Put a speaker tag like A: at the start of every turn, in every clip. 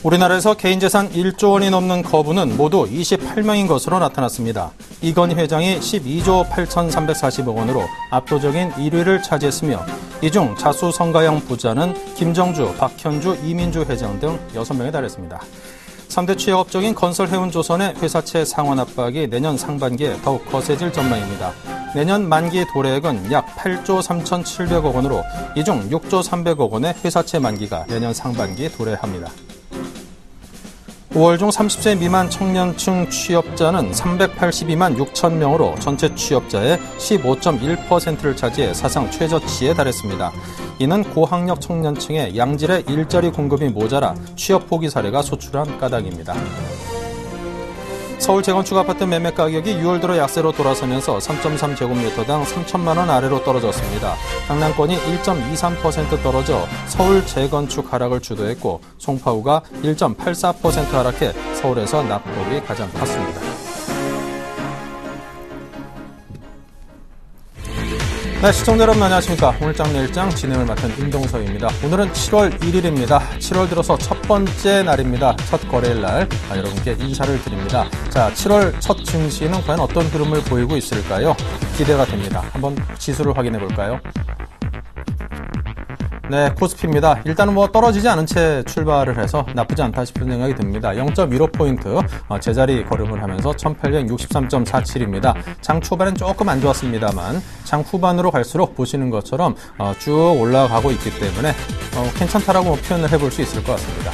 A: 우리나라에서 개인재산 1조 원이 넘는 거부는 모두 28명인 것으로 나타났습니다. 이건희 회장이 12조 8,340억 원으로 압도적인 1위를 차지했으며 이 중 자수성가형 부자는 김정주, 박현주, 이민주 회장 등 6명에 달했습니다. 3대 취업적인 건설해운조선의 회사채 상환 압박이 내년 상반기에 더욱 거세질 전망입니다. 내년 만기 도래액은 약 8조 3,700억 원으로 이 중 6조 300억 원의 회사채 만기가 내년 상반기에 도래합니다. 5월 중 30세 미만 청년층 취업자는 382만 6천 명으로 전체 취업자의 15.1%를 차지해 사상 최저치에 달했습니다. 이는 고학력 청년층의 양질의 일자리 공급이 모자라 취업 포기 사례가 소출한 까닭입니다. 서울 재건축 아파트 매매 가격이 6월 들어 약세로 돌아서면서 3.3제곱미터당 3천만 원 아래로 떨어졌습니다. 강남권이 1.23% 떨어져 서울 재건축 하락을 주도했고 송파구가 1.84% 하락해 서울에서 낙폭이 가장 컸습니다. 네, 시청자 여러분 안녕하십니까. 오늘 장 내일장 진행을 맡은 임동서입니다. 오늘은 7월 1일입니다. 7월 들어서 첫 번째 날입니다. 첫 거래일 날 여러분께 인사를 드립니다. 자, 7월 첫 증시는 과연 어떤 흐름을 보이고 있을까요? 기대가 됩니다. 한번 지수를 확인해 볼까요? 네, 코스피입니다. 일단은 떨어지지 않은 채 출발을 해서 나쁘지 않다 싶은 생각이 듭니다. 0.15포인트 제자리 걸음을 하면서 1863.47입니다. 장 초반엔 조금 안 좋았습니다만 장 후반으로 갈수록 보시는 것처럼 쭉 올라가고 있기 때문에 괜찮다라고 표현을 해볼 수 있을 것 같습니다.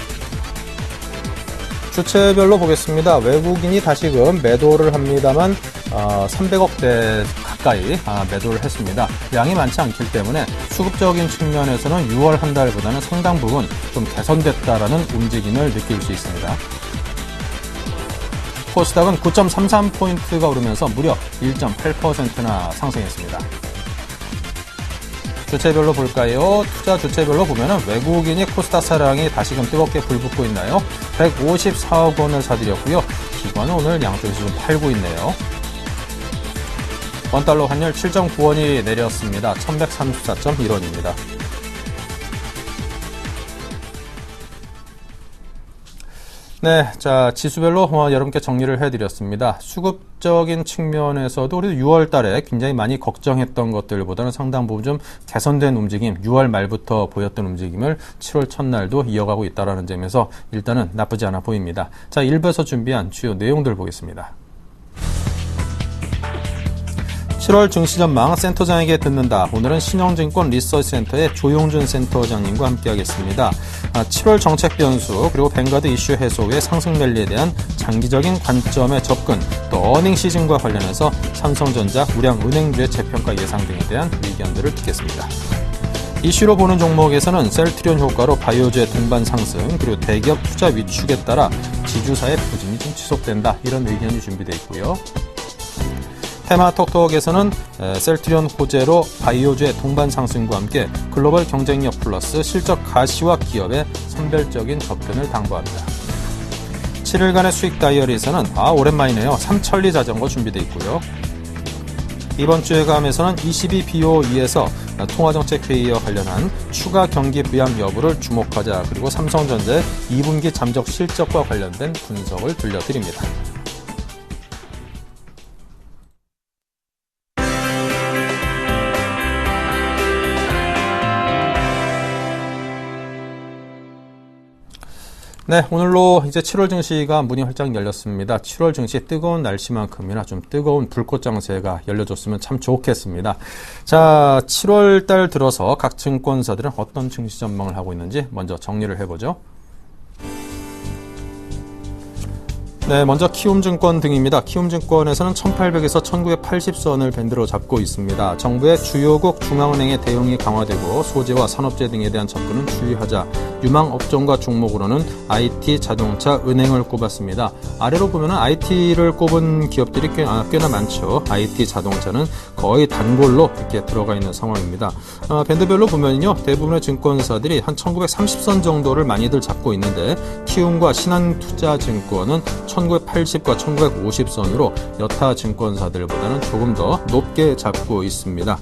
A: 주체별로 보겠습니다. 외국인이 다시금 매도를 합니다만 300억대 가까이 매도를 했습니다. 양이 많지 않기 때문에 수급적인 측면에서는 6월 한 달보다는 상당 부분 좀 개선됐다라는 움직임을 느낄 수 있습니다. 코스닥은 9.33포인트가 오르면서 무려 1.8%나 상승했습니다. 주체별로 볼까요? 투자 주체별로 보면은 외국인이 코스닥 사랑이 다시금 뜨겁게 불붙고 있나요? 154억 원을 사들였고요. 기관은 오늘 양쪽에서 좀 팔고 있네요. 원달러 환율 7.9원이 내렸습니다. 1134.1원입니다. 네, 자, 지수별로 여러분께 정리를 해드렸습니다. 수급적인 측면에서도 우리 6월 달에 굉장히 많이 걱정했던 것들보다는 상당 부분 좀 개선된 움직임, 6월 말부터 보였던 움직임을 7월 첫날도 이어가고 있다는 점에서 일단은 나쁘지 않아 보입니다. 자, 1부에서 준비한 주요 내용들 보겠습니다. 7월 증시 전망 센터장에게 듣는다. 오늘은 신영증권 리서치센터의 조용준 센터장님과 함께하겠습니다. 7월 정책 변수 그리고 뱅가드 이슈 해소 외 상승 랠리에 대한 장기적인 관점의 접근, 또 어닝 시즌과 관련해서 삼성전자, 우량은행주의 재평가 예상 등에 대한 의견들을 듣겠습니다. 이슈로 보는 종목에서는 셀트리온 효과로 바이오주의 동반 상승 그리고 대기업 투자 위축에 따라 지주사의 부진이 좀 지속된다. 이런 의견이 준비되어 있고요. 테마톡톡에서는 셀트리온 호재로 바이오주의 동반 상승과 함께 글로벌 경쟁력 플러스 실적 가시화 기업의 선별적인 접근을 당부합니다. 7일간의 수익 다이어리에서는 오랜만이네요. 삼천리 자전거 준비되어 있고요. 이번 주에 감에서는 22BOE에서 통화정책회의와 관련한 추가 경기 부양 여부를 주목하자. 그리고 삼성전자의 2분기 잠적 실적과 관련된 분석을 들려드립니다. 네, 오늘로 이제 7월 증시가 문이 활짝 열렸습니다. 7월 증시 뜨거운 날씨만큼이나 좀 뜨거운 불꽃 장세가 열려줬으면 참 좋겠습니다. 자, 7월 달 들어서 각 증권사들은 어떤 증시 전망을 하고 있는지 먼저 정리를 해보죠. 네, 먼저 키움증권 등입니다. 키움증권에서는 1800에서 1980선을 밴드로 잡고 있습니다. 정부의 주요국 중앙은행의 대응이 강화되고 소재와 산업재 등에 대한 접근은 주의하자. 유망업종과 종목으로는 IT, 자동차, 은행을 꼽았습니다. 아래로 보면 IT를 꼽은 기업들이 꽤나 많죠. IT, 자동차는 거의 단골로 이렇게 들어가 있는 상황입니다. 밴드별로 보면요, 대부분의 증권사들이 한 1930선 정도를 많이들 잡고 있는데 키움과 신한투자증권은 1980과 1950선으로 여타 증권사들보다는 조금 더 높게 잡고 있습니다.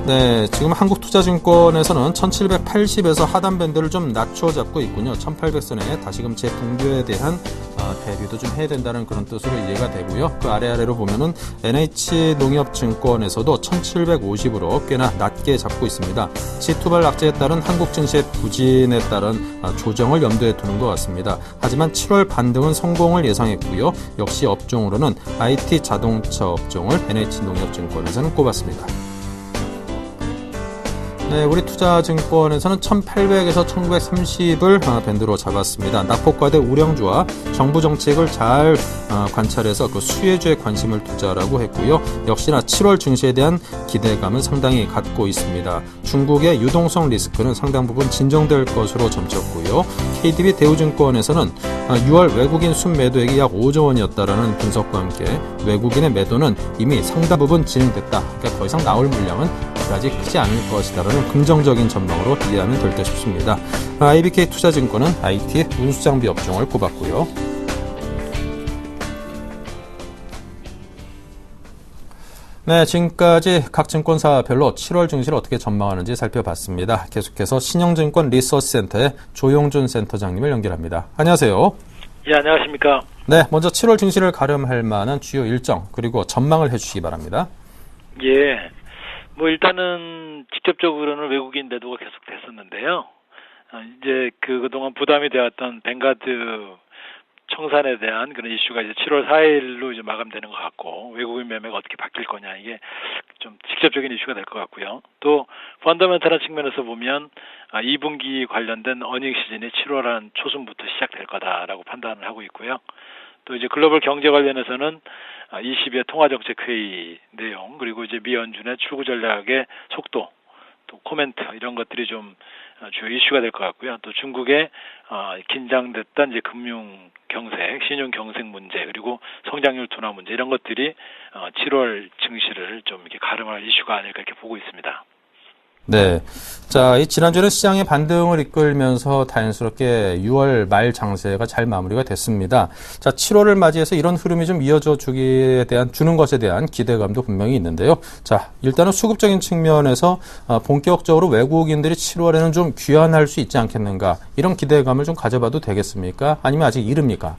A: 네, 지금 한국투자증권에서는 1780에서 하단 밴드를 좀 낮춰 잡고 있군요. 1800선에 다시금 재분교에 대한 대비도 좀 해야 된다는 그런 뜻으로 이해가 되고요. 그 아래로 보면은 NH농협증권에서도 1750으로 꽤나 낮게 잡고 있습니다. 지투발 악재에 따른 한국 증시의 부진에 따른 조정을 염두에 두는 것 같습니다. 하지만 7월 반등은 성공을 예상했고요. 역시 업종으로는 IT 자동차 업종을 NH농협증권에서는 꼽았습니다. 네, 우리 투자증권에서는 1800에서 1930을 밴드로 잡았습니다. 낙폭과대 우량주와 정부 정책을 잘 관찰해서 그 수혜주에 관심을 두자라고 했고요. 역시나 7월 증시에 대한 기대감은 상당히 갖고 있습니다. 중국의 유동성 리스크는 상당 부분 진정될 것으로 점쳤고요. KDB 대우증권에서는 6월 외국인 순매도액이 약 5조 원이었다라는 분석과 함께 외국인의 매도는 이미 상당 부분 진행됐다. 그러니까 더 이상 나올 물량은 그다지 크지 않을 것이다라는 긍정적인 전망으로 이해하면 될 듯 싶습니다. IBK 투자증권은 IT 운수장비 업종을 꼽았고요. 네, 지금까지 각 증권사별로 7월 증시를 어떻게 전망하는지 살펴봤습니다. 계속해서 신영증권 리서치센터의 조용준 센터장님을 연결합니다. 안녕하세요.
B: 예, 안녕하십니까.
A: 네, 먼저 7월 증시를 가름할 만한 주요 일정 그리고 전망을 해주시기 바랍니다.
B: 예, 뭐 일단은 직접적으로는 외국인 매도가 계속 됐었는데요. 이제 그동안 부담이 되었던 뱅가드 청산에 대한 그런 이슈가 이제 7월 4일로 이제 마감되는 것 같고, 외국인 매매가 어떻게 바뀔 거냐, 이게 좀 직접적인 이슈가 될 것 같고요. 또 펀더멘탈한 측면에서 보면 2분기 관련된 어닝 시즌이 7월 한 초순부터 시작될 거다라고 판단을 하고 있고요. 또 이제 글로벌 경제 관련해서는 20의 통화정책회의 내용, 그리고 이제 미 연준의 출구 전략의 속도, 또 코멘트, 이런 것들이 좀 주요 이슈가 될 것 같고요. 또 중국의 긴장됐던 이제 금융 경색, 신용 경색 문제, 그리고 성장률 둔화 문제, 이런 것들이 7월 증시를 좀 이렇게 가름할 이슈가 아닐까 이렇게 보고 있습니다.
A: 네. 자, 이 지난주에는 시장의 반등을 이끌면서 다행스럽게 6월 말 장세가 잘 마무리가 됐습니다. 자, 7월을 맞이해서 이런 흐름이 좀 이어져 주는 것에 대한 기대감도 분명히 있는데요. 자, 일단은 수급적인 측면에서 본격적으로 외국인들이 7월에는 좀 귀환할 수 있지 않겠는가, 이런 기대감을 좀 가져봐도 되겠습니까? 아니면 아직 이릅니까?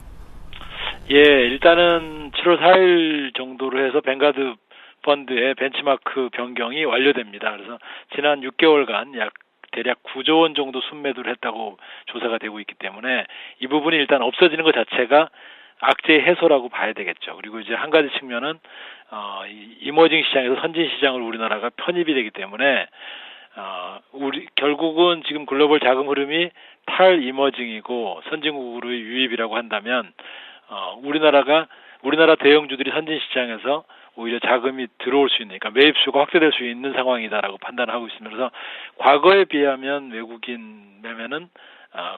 B: 예, 일단은 7월 4일 정도로 해서 뱅가드 펀드의 벤치마크 변경이 완료됩니다. 그래서 지난 6개월간 약 대략 9조 원 정도 순매도를 했다고 조사가 되고 있기 때문에 이 부분이 일단 없어지는 것 자체가 악재 해소라고 봐야 되겠죠. 그리고 이제 한 가지 측면은 이머징 시장에서 선진 시장을 우리나라가 편입이 되기 때문에 결국은 지금 글로벌 자금 흐름이 탈이머징이고 선진국으로의 유입이라고 한다면 우리나라 대형주들이 선진 시장에서 오히려 자금이 들어올 수 있는, 그러니까 매입수가 확대될 수 있는 상황이다라고 판단하고 있습니다. 그래서 과거에 비하면 외국인 매매는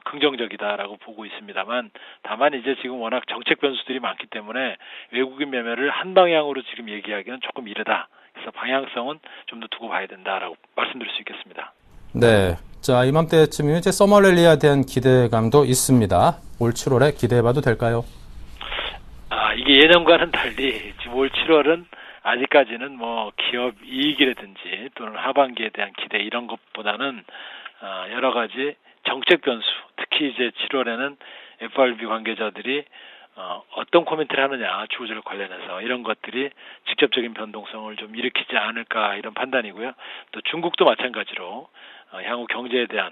B: 긍정적이다라고 보고 있습니다만, 다만 이제 지금 워낙 정책 변수들이 많기 때문에 외국인 매매를 한 방향으로 지금 얘기하기는 조금 이르다. 그래서 방향성은 좀 더 두고 봐야 된다라고 말씀드릴 수 있겠습니다.
A: 네. 자, 이맘때쯤이면 이제 서머랠리에 대한 기대감도 있습니다. 올 7월에 기대해봐도 될까요?
B: 이게 예년과는 달리 지금 올 7월은 아직까지는 뭐 기업 이익이라든지 또는 하반기에 대한 기대, 이런 것보다는 여러 가지 정책 변수, 특히 이제 7월에는 FRB 관계자들이 어떤 코멘트를 하느냐, 주호절 관련해서 이런 것들이 직접적인 변동성을 좀 일으키지 않을까, 이런 판단이고요. 또 중국도 마찬가지로 향후 경제에 대한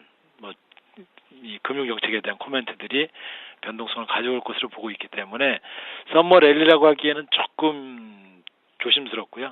B: 이 금융 정책에 대한 코멘트들이 변동성을 가져올 것으로 보고 있기 때문에 썸머 랠리라고 하기에는 조금 조심스럽고요.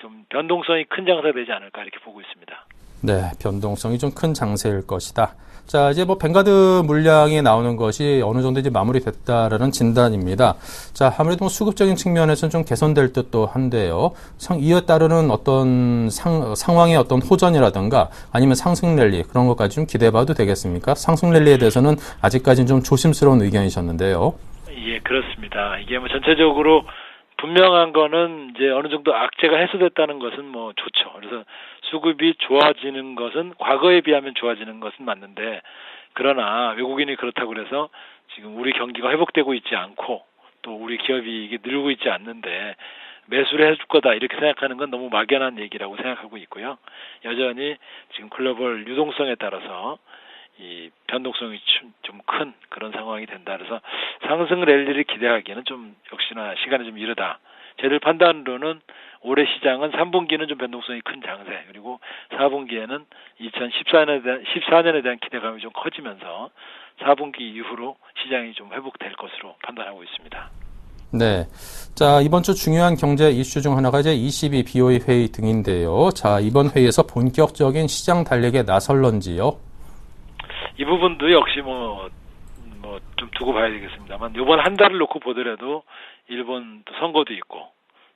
B: 좀 변동성이 큰 장세가 되지 않을까 이렇게 보고 있습니다.
A: 네, 변동성이 좀 큰 장세일 것이다. 자, 이제 뱅가드 물량이 나오는 것이 어느 정도 이제 마무리됐다라는 진단입니다. 자, 아무래도 수급적인 측면에서는 좀 개선될 듯도 한데요. 이에 따르는 어떤 상황의 어떤 호전이라든가 아니면 상승 랠리, 그런 것까지 좀 기대해봐도 되겠습니까? 상승 랠리에 대해서는 아직까지는 좀 조심스러운 의견이셨는데요.
B: 예, 그렇습니다. 이게 뭐 전체적으로 분명한 거는 이제 어느 정도 악재가 해소됐다는 것은 뭐 좋죠. 그래서 수급이 좋아지는 것은, 과거에 비하면 좋아지는 것은 맞는데, 그러나 외국인이 그렇다고 해서 지금 우리 경기가 회복되고 있지 않고 또 우리 기업이 이게 늘고 있지 않는데, 매수를 해줄 거다 이렇게 생각하는 건 너무 막연한 얘기라고 생각하고 있고요. 여전히 지금 글로벌 유동성에 따라서 이 변동성이 좀 큰 그런 상황이 된다. 그래서 상승 랠리를 기대하기에는 좀 역시나 시간이 좀 이르다. 저희들 판단으로는 올해 시장은 3분기는 좀 변동성이 큰 장세, 그리고 4분기에는 2014년에 대한 기대감이 좀 커지면서 4분기 이후로 시장이 좀 회복될 것으로 판단하고 있습니다.
A: 네. 자, 이번 주 중요한 경제 이슈 중 하나가 이제 22 BOE 회의 등인데요. 자, 이번 회의에서 본격적인 시장 달력에 나설런지요? 이
B: 부분도 역시 좀 두고 봐야 되겠습니다만, 이번 한 달을 놓고 보더라도 일본 선거도 있고,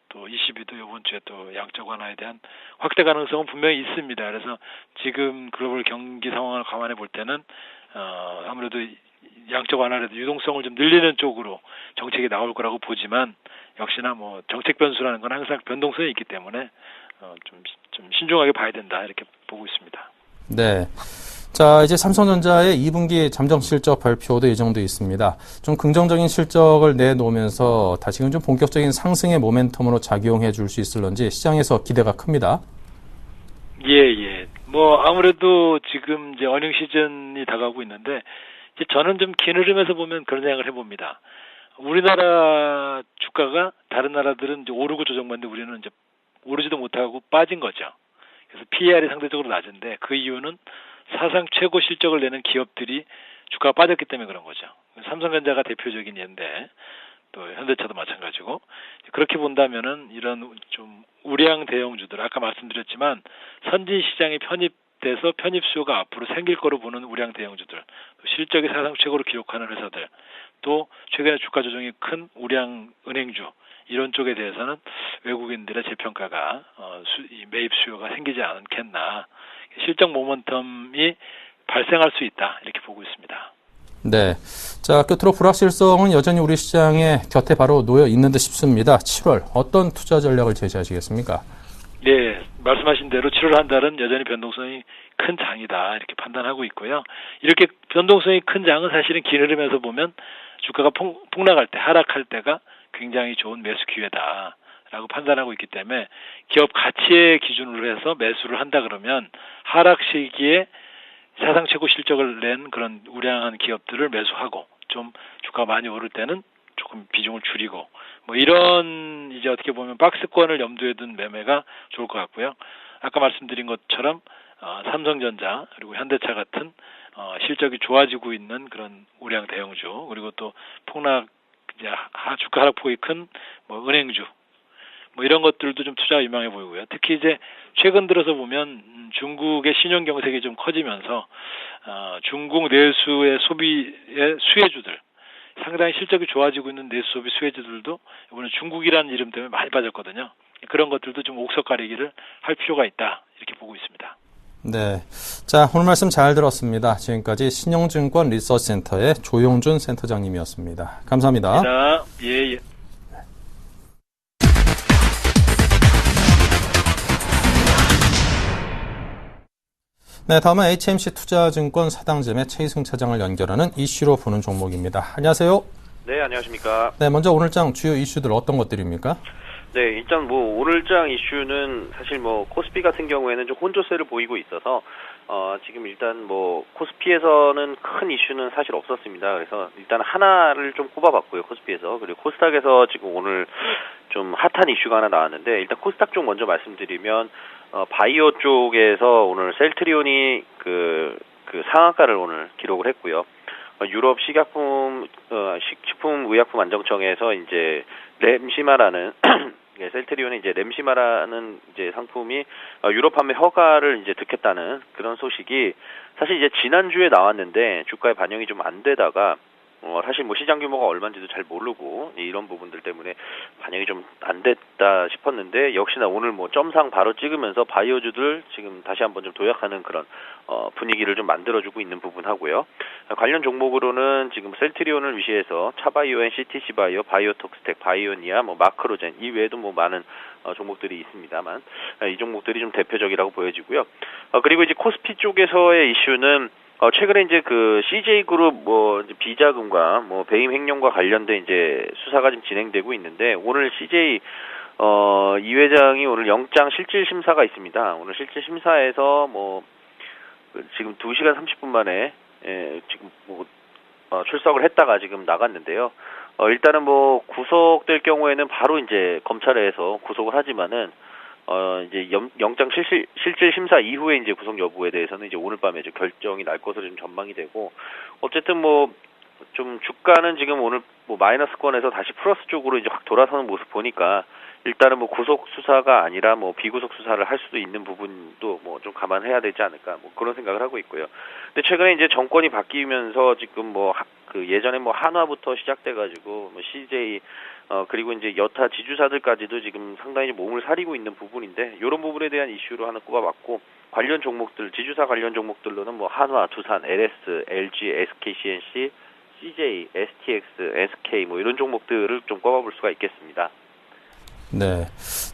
B: 또 ECB도 이번 주에 또 양적 완화에 대한 확대 가능성은 분명히 있습니다. 그래서 지금 글로벌 경기 상황을 감안해 볼 때는 아무래도 양적 완화라도 유동성을 좀 늘리는 쪽으로 정책이 나올 거라고 보지만, 역시나 정책 변수라는 건 항상 변동성이 있기 때문에 좀 신중하게 봐야 된다 이렇게 보고 있습니다.
A: 네. 자, 이제 삼성전자의 2분기 잠정 실적 발표도 예정돼 있습니다. 좀 긍정적인 실적을 내놓으면서 다시금 좀 본격적인 상승의 모멘텀으로 작용해 줄 수 있을런지 시장에서 기대가 큽니다.
B: 예. 아무래도 지금 이제 어닝 시즌이 다가오고 있는데, 이제 저는 좀 긴 흐름에서 보면 그런 생각을 해봅니다. 우리나라 주가가 다른 나라들은 이제 오르고 조정받는데 우리는 이제 오르지도 못하고 빠진 거죠. 그래서 PER이 상대적으로 낮은데, 그 이유는 사상 최고 실적을 내는 기업들이 주가가 빠졌기 때문에 그런 거죠. 삼성전자가 대표적인 예인데, 또 현대차도 마찬가지고, 그렇게 본다면은 이런 좀 우량 대형주들, 아까 말씀드렸지만 선진 시장에 편입돼서 편입 수요가 앞으로 생길 거로 보는 우량 대형주들, 또 실적이 사상 최고로 기록하는 회사들, 또 최근에 주가 조정이 큰 우량 은행주, 이런 쪽에 대해서는 외국인들의 재평가가 매입 수요가 생기지 않겠나, 실적 모멘텀이 발생할 수 있다 이렇게 보고 있습니다.
A: 네. 자, 끝으로 불확실성은 여전히 우리 시장의 곁에 바로 놓여 있는 듯 싶습니다. 7월 어떤 투자 전략을 제시하시겠습니까?
B: 네, 말씀하신 대로 7월 한 달은 여전히 변동성이 큰 장이다 이렇게 판단하고 있고요. 이렇게 변동성이 큰 장은 사실은 긴 흐름에서 보면 주가가 폭락할 때, 하락할 때가 굉장히 좋은 매수 기회다라고 판단하고 있기 때문에, 기업 가치의 기준으로 해서 매수를 한다 그러면 하락 시기에 사상 최고 실적을 낸 그런 우량한 기업들을 매수하고, 좀 주가가 많이 오를 때는 조금 비중을 줄이고, 이런 이제 어떻게 보면 박스권을 염두에 둔 매매가 좋을 것 같고요. 아까 말씀드린 것처럼 삼성전자 그리고 현대차 같은 실적이 좋아지고 있는 그런 우량 대형주, 그리고 또 폭락 이제 주가 하락폭이 큰 은행주, 이런 것들도 좀 투자가 유망해 보이고요. 특히 이제 최근 들어서 보면 중국의 신용 경색이 좀 커지면서 중국 내수의 소비의 수혜주들, 상당히 실적이 좋아지고 있는 내수 소비 수혜주들도 이번에 중국이라는 이름 때문에 많이 빠졌거든요. 그런 것들도 좀 옥석 가리기를 할 필요가 있다 이렇게 보고 있습니다.
A: 네. 자, 오늘 말씀 잘 들었습니다. 지금까지 신영증권 리서치센터의 조용준 센터장님이었습니다. 감사합니다.
B: 예.
A: 네, 다음은 HMC 투자증권 사당점의 최희승 차장을 연결하는 이슈로 보는 종목입니다. 안녕하세요.
C: 네, 안녕하십니까.
A: 네, 먼저 오늘장 주요 이슈들 어떤 것들입니까?
C: 네, 일단 오늘장 이슈는 사실 코스피 같은 경우에는 좀 혼조세를 보이고 있어서 지금 일단 코스피에서는 큰 이슈는 사실 없었습니다. 그래서 일단 하나를 좀 꼽아봤고요, 코스피에서. 그리고 코스닥에서 지금 오늘 좀 핫한 이슈가 하나 나왔는데, 일단 코스닥 쪽 먼저 말씀드리면 바이오 쪽에서 오늘 셀트리온이 그 상한가를 오늘 기록을 했고요. 유럽 식품의약품안정청에서 이제 렘시마라는 셀트리온이 이제 렘시마라는 이제 상품이 유럽 판매 허가를 이제 득했다는 그런 소식이 사실 이제 지난주에 나왔는데 주가에 반영이 좀 안 되다가 사실 시장 규모가 얼마인지도 잘 모르고 이런 부분들 때문에 반영이 좀 안 됐다 싶었는데, 역시나 오늘 점상 바로 찍으면서 바이오주들 지금 다시 한번 좀 도약하는 그런 분위기를 좀 만들어주고 있는 부분하고요. 관련 종목으로는 지금 셀트리온을 위시해서 차바이오엔, CTC바이오, 바이오톡스텍, 바이오니아, 마크로젠 이 외에도 많은 종목들이 있습니다만, 이 종목들이 좀 대표적이라고 보여지고요. 그리고 이제 코스피 쪽에서의 이슈는 최근에 이제 CJ그룹 이제 비자금과 배임 횡령과 관련된 이제 수사가 지금 진행되고 있는데, 오늘 CJ 이 회장이 오늘 영장 실질 심사가 있습니다. 오늘 실질 심사에서 지금 2시간 30분 만에 지금 출석을 했다가 지금 나갔는데요. 일단은 구속될 경우에는 바로 이제 검찰에서 구속을 하지만은 이제 영장 실질 심사 이후에 이제 구속 여부에 대해서는 이제 오늘 밤에 결정이 날 것으로 좀 전망이 되고, 어쨌든 좀 주가는 지금 오늘 마이너스권에서 다시 플러스 쪽으로 이제 확 돌아서는 모습 보니까, 일단은 구속 수사가 아니라 비구속 수사를 할 수도 있는 부분도 좀 감안해야 되지 않을까, 그런 생각을 하고 있고요. 근데 최근에 이제 정권이 바뀌면서 지금 예전에 한화부터 시작돼가지고 CJ 그리고 이제 여타 지주사들까지도 지금 상당히 몸을 사리고 있는 부분인데, 이런 부분에 대한 이슈로 하나 꼽아봤고, 관련 종목들, 지주사 관련 종목들로는 한화, 두산, LS, LG, SKCNC, CJ, STX, SK 이런 종목들을 좀 꼽아볼 수가 있겠습니다.
A: 네.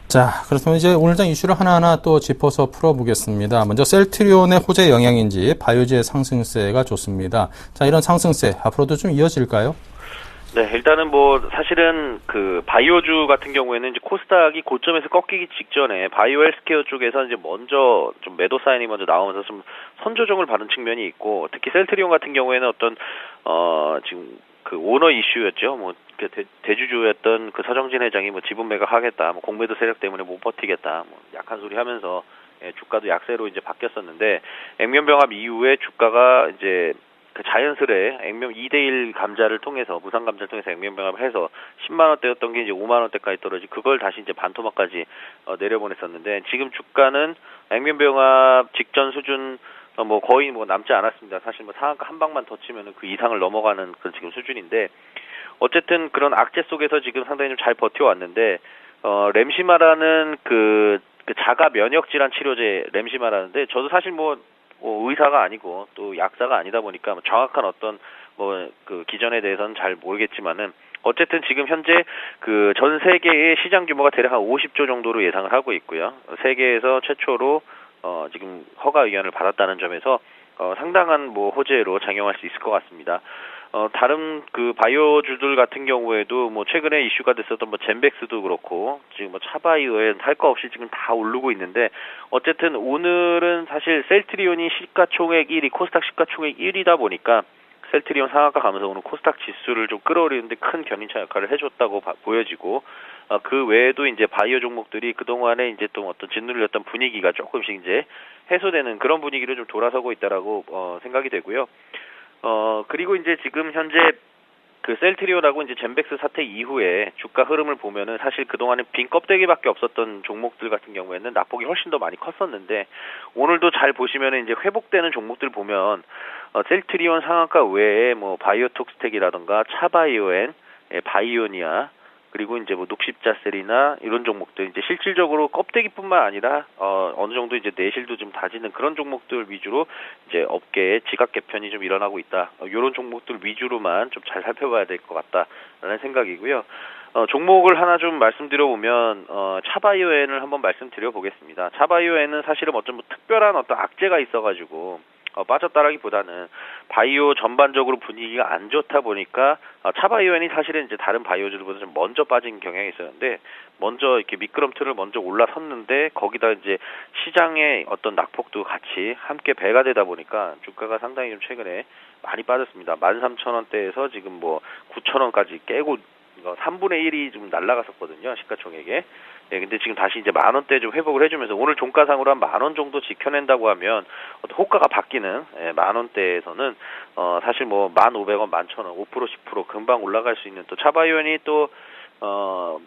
A: 자, 그렇다면 이제 오늘장 이슈를 하나하나 또 짚어서 풀어보겠습니다. 먼저 셀트리온의 호재 영향인지 바이오주의 상승세가 좋습니다. 자, 이런 상승세 앞으로도 좀 이어질까요?
C: 네, 일단은 사실은 바이오주 같은 경우에는 이제 코스닥이 고점에서 꺾이기 직전에 바이오 헬스케어 쪽에서 이제 먼저 좀 매도 사인이 먼저 나오면서 좀 선조정을 받은 측면이 있고, 특히 셀트리온 같은 경우에는 지금 오너 이슈였죠. 대주주였던 서정진 회장이 지분 매각하겠다, 공매도 세력 때문에 못 버티겠다, 약한 소리 하면서 주가도 약세로 이제 바뀌었었는데, 액면병합 이후에 주가가 이제 자연스레 액면 2대1 감자를 통해서, 무상 감자를 통해서 액면병합을 해서 10만 원대였던 게 이제 5만 원대까지 떨어지고, 그걸 다시 이제 반토막까지 내려보냈었는데, 지금 주가는 액면병합 직전 수준 거의 남지 않았습니다. 사실 상한가 한 방만 더 치면은 그 이상을 넘어가는 그런 지금 수준인데, 어쨌든 그런 악재 속에서 지금 상당히 좀 잘 버텨왔는데, 렘시마라는 자가 면역 질환 치료제 렘시마라는데, 저도 사실 의사가 아니고 또 약사가 아니다 보니까 정확한 어떤 기전에 대해서는 잘 모르겠지만은, 어쨌든 지금 현재 전 세계의 시장 규모가 대략 한 50조 정도로 예상을 하고 있고요. 세계에서 최초로 지금 허가 의견을 받았다는 점에서 상당한 호재로 작용할 수 있을 것 같습니다. 다른 바이오주들 같은 경우에도 최근에 이슈가 됐었던 젠백스도 그렇고, 지금 차바이오에 할 거 없이 지금 다 오르고 있는데, 어쨌든 오늘은 사실 셀트리온이 시가총액 1위, 코스닥 시가총액 1위다 보니까 셀트리온 상한가 가면서 오늘 코스닥 지수를 좀 끌어올리는데 큰 견인차 역할을 해줬다고 보여지고, 그 외에도 이제 바이오 종목들이 그동안에 이제 또 어떤 짓눌렸던 분위기가 조금씩 이제 해소되는 그런 분위기로 좀 돌아서고 있다라고 생각이 되고요. 그리고 이제 지금 현재 셀트리온하고 이제 젠백스 사태 이후에 주가 흐름을 보면은, 사실 그동안에 빈 껍데기밖에 없었던 종목들 같은 경우에는 낙폭이 훨씬 더 많이 컸었는데, 오늘도 잘 보시면은 이제 회복되는 종목들 보면, 셀트리온 상한가 외에 바이오톡스텍이라던가 차바이오엔, 바이오니아, 그리고 이제 녹십자셀이나 이런 종목들, 이제 실질적으로 껍데기뿐만 아니라 어느 정도 이제 내실도 좀 다지는 그런 종목들 위주로 이제 업계의 지각 개편이 좀 일어나고 있다. 이런 종목들 위주로만 좀 잘 살펴봐야 될 것 같다라는 생각이고요. 종목을 하나 좀 말씀드려보면, 차바이오엔을 한번 말씀드려 보겠습니다. 차바이오엔은 사실은 특별한 어떤 악재가 있어가지고 빠졌다라기보다는 바이오 전반적으로 분위기가 안 좋다 보니까 차바이오엔이 사실은 이제 다른 바이오주들보다 좀 먼저 빠진 경향이 있었는데, 먼저 이렇게 미끄럼틀을 먼저 올라섰는데, 거기다 이제 시장의 어떤 낙폭도 같이 함께 배가 되다 보니까 주가가 상당히 좀 최근에 많이 빠졌습니다. 13,000원대에서 지금 9,000원까지 깨고 3분의 1이 좀 날아갔었거든요, 시가총액에. 근데 지금 다시 이제 10,000원대 좀 회복을 해주면서, 오늘 종가상으로 한 10,000원 정도 지켜낸다고 하면 호가가 바뀌는 10,000원대에서는 사실 1,500원, 11,000원, 5%, 10% 금방 올라갈 수 있는, 또 차바이오엔이 또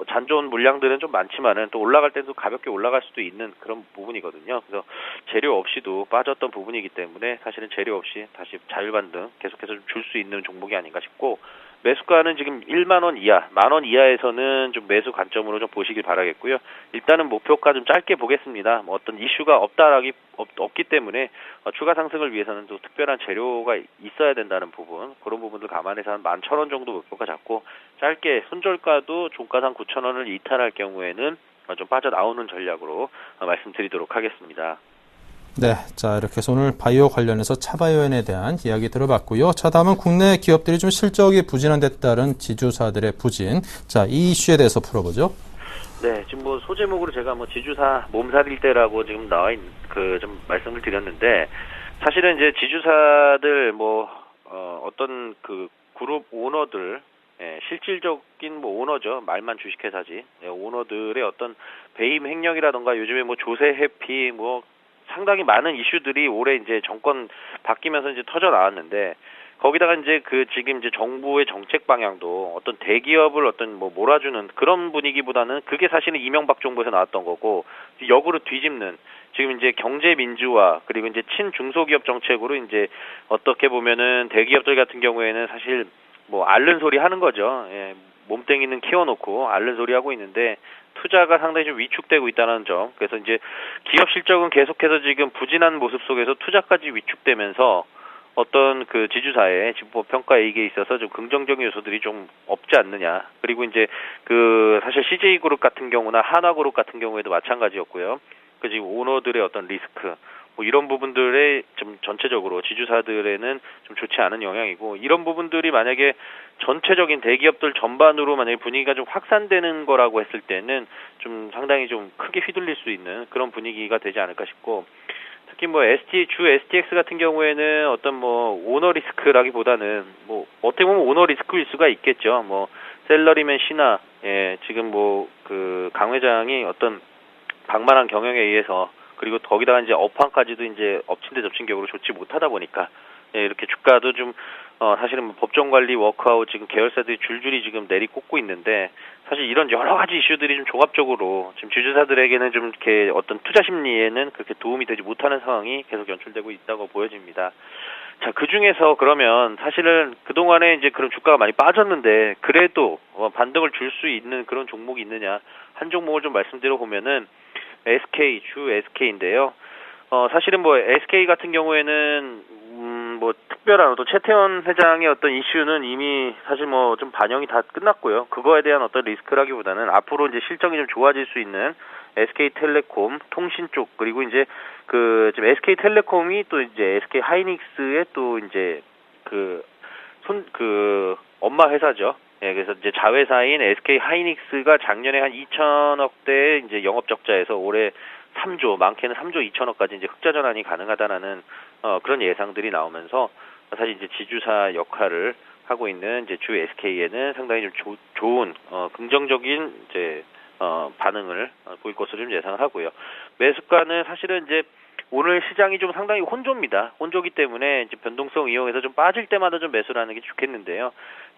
C: 잔 좋은 물량들은 좀 많지만은 또 올라갈 때도 가볍게 올라갈 수도 있는 그런 부분이거든요. 그래서 재료 없이도 빠졌던 부분이기 때문에, 사실은 재료 없이 다시 자율반등 계속해서 좀 줄 수 있는 종목이 아닌가 싶고, 매수가는 지금 1만 원 이하, 10,000원 이하에서는 좀 매수 관점으로 좀 보시길 바라겠고요. 일단은 목표가 좀 짧게 보겠습니다. 어떤 이슈가 없기 때문에 추가 상승을 위해서는 또 특별한 재료가 있어야 된다는 부분, 그런 부분들 감안해서 한 11,000원 정도 목표가 잡고, 짧게 손절가도 종가상 9,000원을 이탈할 경우에는 좀 빠져나오는 전략으로 말씀드리도록 하겠습니다.
A: 네, 자, 이렇게 해서 오늘 바이오 관련해서 차바이오엔에 대한 이야기 들어봤고요. 자, 다음은 국내 기업들이 좀 실적이 부진한 데 따른 지주사들의 부진. 자, 이 이슈에 대해서 풀어보죠.
C: 네, 지금 뭐 소제목으로 제가 뭐 지주사 몸살일 때라고 지금 좀 말씀을 드렸는데, 사실은 이제 지주사들 어떤 그 그룹 오너들, 실질적인 뭐 오너죠. 말만 주식회사지. 오너들의 어떤 배임 횡령이라던가 요즘에 뭐 조세 회피 상당히 많은 이슈들이 올해 이제 정권 바뀌면서 이제 터져 나왔는데, 거기다가 이제 지금 이제 정부의 정책 방향도 어떤 대기업을 몰아주는 그런 분위기보다는, 그게 사실은 이명박 정부에서 나왔던 거고, 역으로 뒤집는, 지금 이제 경제 민주화 그리고 이제 친중소기업 정책으로 이제 어떻게 보면은 대기업들 같은 경우에는 사실 앓는 소리 하는 거죠. 몸뚱이는 키워놓고 앓는 소리 하고 있는데, 투자가 상당히 좀 위축되고 있다는 점. 그래서 이제 기업 실적은 계속해서 지금 부진한 모습 속에서 투자까지 위축되면서 어떤 그 지주사의 지법 평가 이익에 있어서 좀 긍정적인 요소들이 좀 없지 않느냐. 그리고 이제 사실 CJ 그룹 같은 경우나 한화 그룹 같은 경우에도 마찬가지였고요. 지금 오너들의 어떤 리스크, 이런 부분들에 좀 전체적으로 지주사들에는 좀 좋지 않은 영향이고, 이런 부분들이 만약에 전체적인 대기업들 전반으로 만약에 분위기가 좀 확산되는 거라고 했을 때는 좀 상당히 좀 크게 휘둘릴 수 있는 그런 분위기가 되지 않을까 싶고, 특히 주 STX 같은 경우에는 어떤 오너 리스크라기보다는 어떻게 보면 오너 리스크일 수가 있겠죠. 셀러리맨 신화, 지금 강 회장이 어떤 방만한 경영에 의해서, 그리고 거기다가 이제 업황까지도 이제 엎친 데 덮친 격으로 좋지 못하다 보니까, 이렇게 주가도 좀 사실은 법정 관리 워크아웃 지금 계열사들이 줄줄이 지금 내리꽂고 있는데, 사실 이런 여러 가지 이슈들이 좀 종합적으로 지금 주주사들에게는 좀 이렇게 어떤 투자 심리에는 그렇게 도움이 되지 못하는 상황이 계속 연출되고 있다고 보여집니다. 자, 그 중에서 그러면 사실은 그동안에 이제 그런 주가가 많이 빠졌는데, 그래도 반등을 줄 수 있는 그런 종목이 있느냐, 한 종목을 좀 말씀드려 보면은 주 SK인데요. 사실은 SK 같은 경우에는 특별한 또 최태원 회장의 어떤 이슈는 이미 사실 좀 반영이 다 끝났고요. 그거에 대한 어떤 리스크라기보다는 앞으로 이제 실적이 좀 좋아질 수 있는 SK텔레콤 통신 쪽, 그리고 이제 지금 SK텔레콤이 또 이제 SK 하이닉스의 또 이제 엄마 회사죠. 그래서 이제 자회사인 SK 하이닉스가 작년에 한 2천억 대 이제 영업 적자에서 올해 3조, 많게는 3조 2천억까지 이제 흑자 전환이 가능하다라는 그런 예상들이 나오면서, 사실 이제 지주사 역할을 하고 있는 이제 주 SK에는 상당히 좀 좋은 긍정적인 이제 반응을 보일 것으로 좀 예상을 하고요. 매수가는 사실은 이제 오늘 시장이 좀 상당히 혼조입니다. 혼조기 때문에 이제 변동성 이용해서 좀 빠질 때마다 좀 매수를 하는 게 좋겠는데요.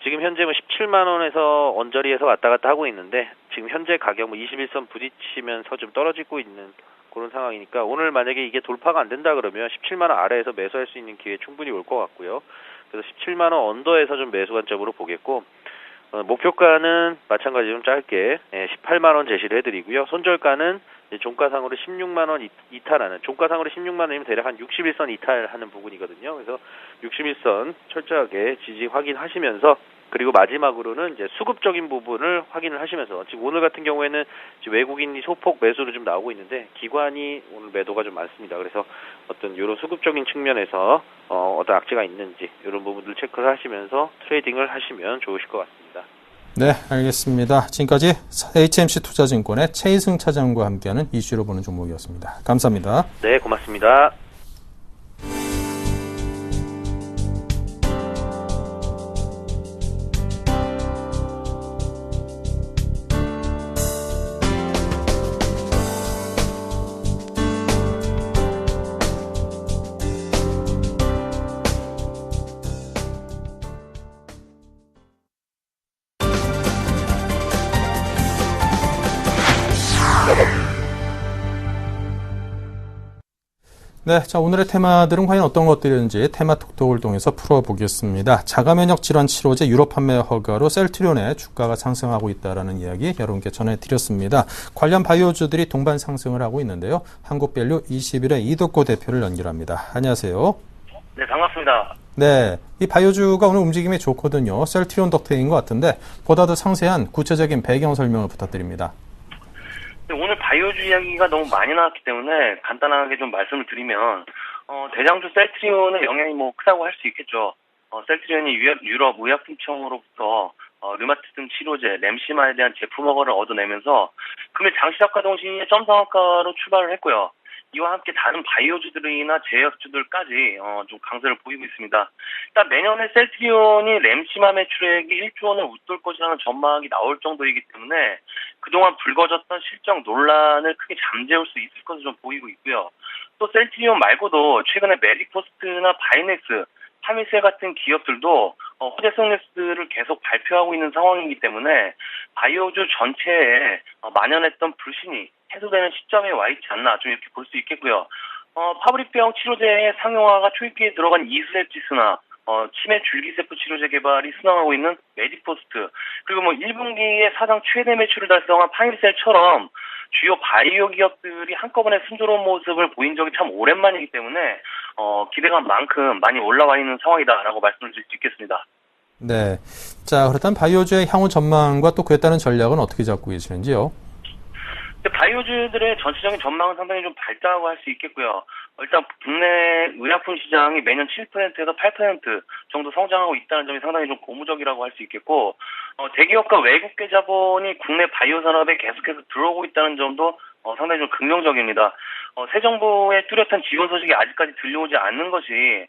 C: 지금 현재 17만 원에서 언저리에서 왔다 갔다 하고 있는데, 지금 현재 가격 21선 부딪히면서 좀 떨어지고 있는 그런 상황이니까, 오늘 만약에 이게 돌파가 안 된다 그러면 17만 원 아래에서 매수할 수 있는 기회 충분히 올 것 같고요. 그래서 17만 원 언더에서 좀 매수 관점으로 보겠고, 목표가는 마찬가지로 좀 짧게 18만 원 제시를 해드리고요. 손절가는 종가상으로 16만 원 이탈하는, 종가상으로 16만 원이면 대략 한 61선 이탈하는 부분이거든요. 그래서 61선 철저하게 지지 확인하시면서, 그리고 마지막으로는 이제 수급적인 부분을 확인을 하시면서, 지금 오늘 같은 경우에는 지금 외국인이 소폭 매수로 좀 나오고 있는데, 기관이 오늘 매도가 좀 많습니다. 그래서 어떤 이런 수급적인 측면에서 어떤 악재가 있는지 이런 부분들 체크를 하시면서 트레이딩을 하시면 좋으실 것 같습니다.
A: 네, 알겠습니다. 지금까지 HMC 투자증권의 최희승 차장과 함께하는 이슈로 보는 종목이었습니다. 감사합니다.
C: 네, 고맙습니다.
A: 네, 자, 오늘의 테마들은 과연 어떤 것들인지 테마톡톡을 통해서 풀어보겠습니다. 자가면역 질환 치료제 유럽 판매 허가로 셀트리온의 주가가 상승하고 있다는 이야기 여러분께 전해드렸습니다. 관련 바이오주들이 동반 상승을 하고 있는데요. 한국밸류 21의 이덕고 대표를 연결합니다. 안녕하세요.
D: 네, 반갑습니다.
A: 네, 이 바이오주가 오늘 움직임이 좋거든요. 셀트리온 덕택인 것 같은데 보다 더 상세한 구체적인 배경 설명을 부탁드립니다.
D: 오늘 바이오주 이야기가 너무 많이 나왔기 때문에 간단하게 좀 말씀을 드리면, 대장주 셀트리온의 영향이 크다고 할 수 있겠죠. 셀트리온이 유럽 의약품청으로부터 류마티즘 치료제, 램시마에 대한 제품 허가를 얻어내면서 금일 장시작가 동시에 점상학과로 출발을 했고요. 이와 함께 다른 바이오주들이나 제약주들까지 좀 강세를 보이고 있습니다. 일단 내년에 셀트리온이 램시마 매출액이 1조 원을 웃돌 것이라는 전망이 나올 정도이기 때문에 그동안 불거졌던 실적 논란을 크게 잠재울 수 있을 것으로 좀 보이고 있고요. 또 셀트리온 말고도 최근에 메디포스트나 바이넥스, 파미셀 같은 기업들도 호재성 뉴스를 계속 발표하고 있는 상황이기 때문에 바이오주 전체에 만연했던 불신이 해소되는 시점에 와 있지 않나 좀 이렇게 볼 수 있겠고요. 파브리병 치료제의 상용화가 초입기에 들어간 이스랩지스나 치매 줄기세포 치료제 개발이 순항하고 있는 메디포스트, 그리고 1분기에 사상 최대 매출을 달성한 파미셀처럼 주요 바이오 기업들이 한꺼번에 순조로운 모습을 보인 적이 참 오랜만이기 때문에 기대감만큼 많이 올라와 있는 상황이다라고 말씀을 드릴 수 있겠습니다.
A: 네. 자, 그렇다면 바이오주의 향후 전망과 또 그에 따른 전략은 어떻게 잡고 계시는지요?
D: 바이오주들의 전체적인 전망은 상당히 좀 밝다고 할 수 있겠고요. 일단 국내 의약품 시장이 매년 7%에서 8% 정도 성장하고 있다는 점이 상당히 좀 고무적이라고 할 수 있겠고, 대기업과 외국계 자본이 국내 바이오 산업에 계속해서 들어오고 있다는 점도 상당히 좀 긍정적입니다. 새 정부의 뚜렷한 지원 소식이 아직까지 들려오지 않는 것이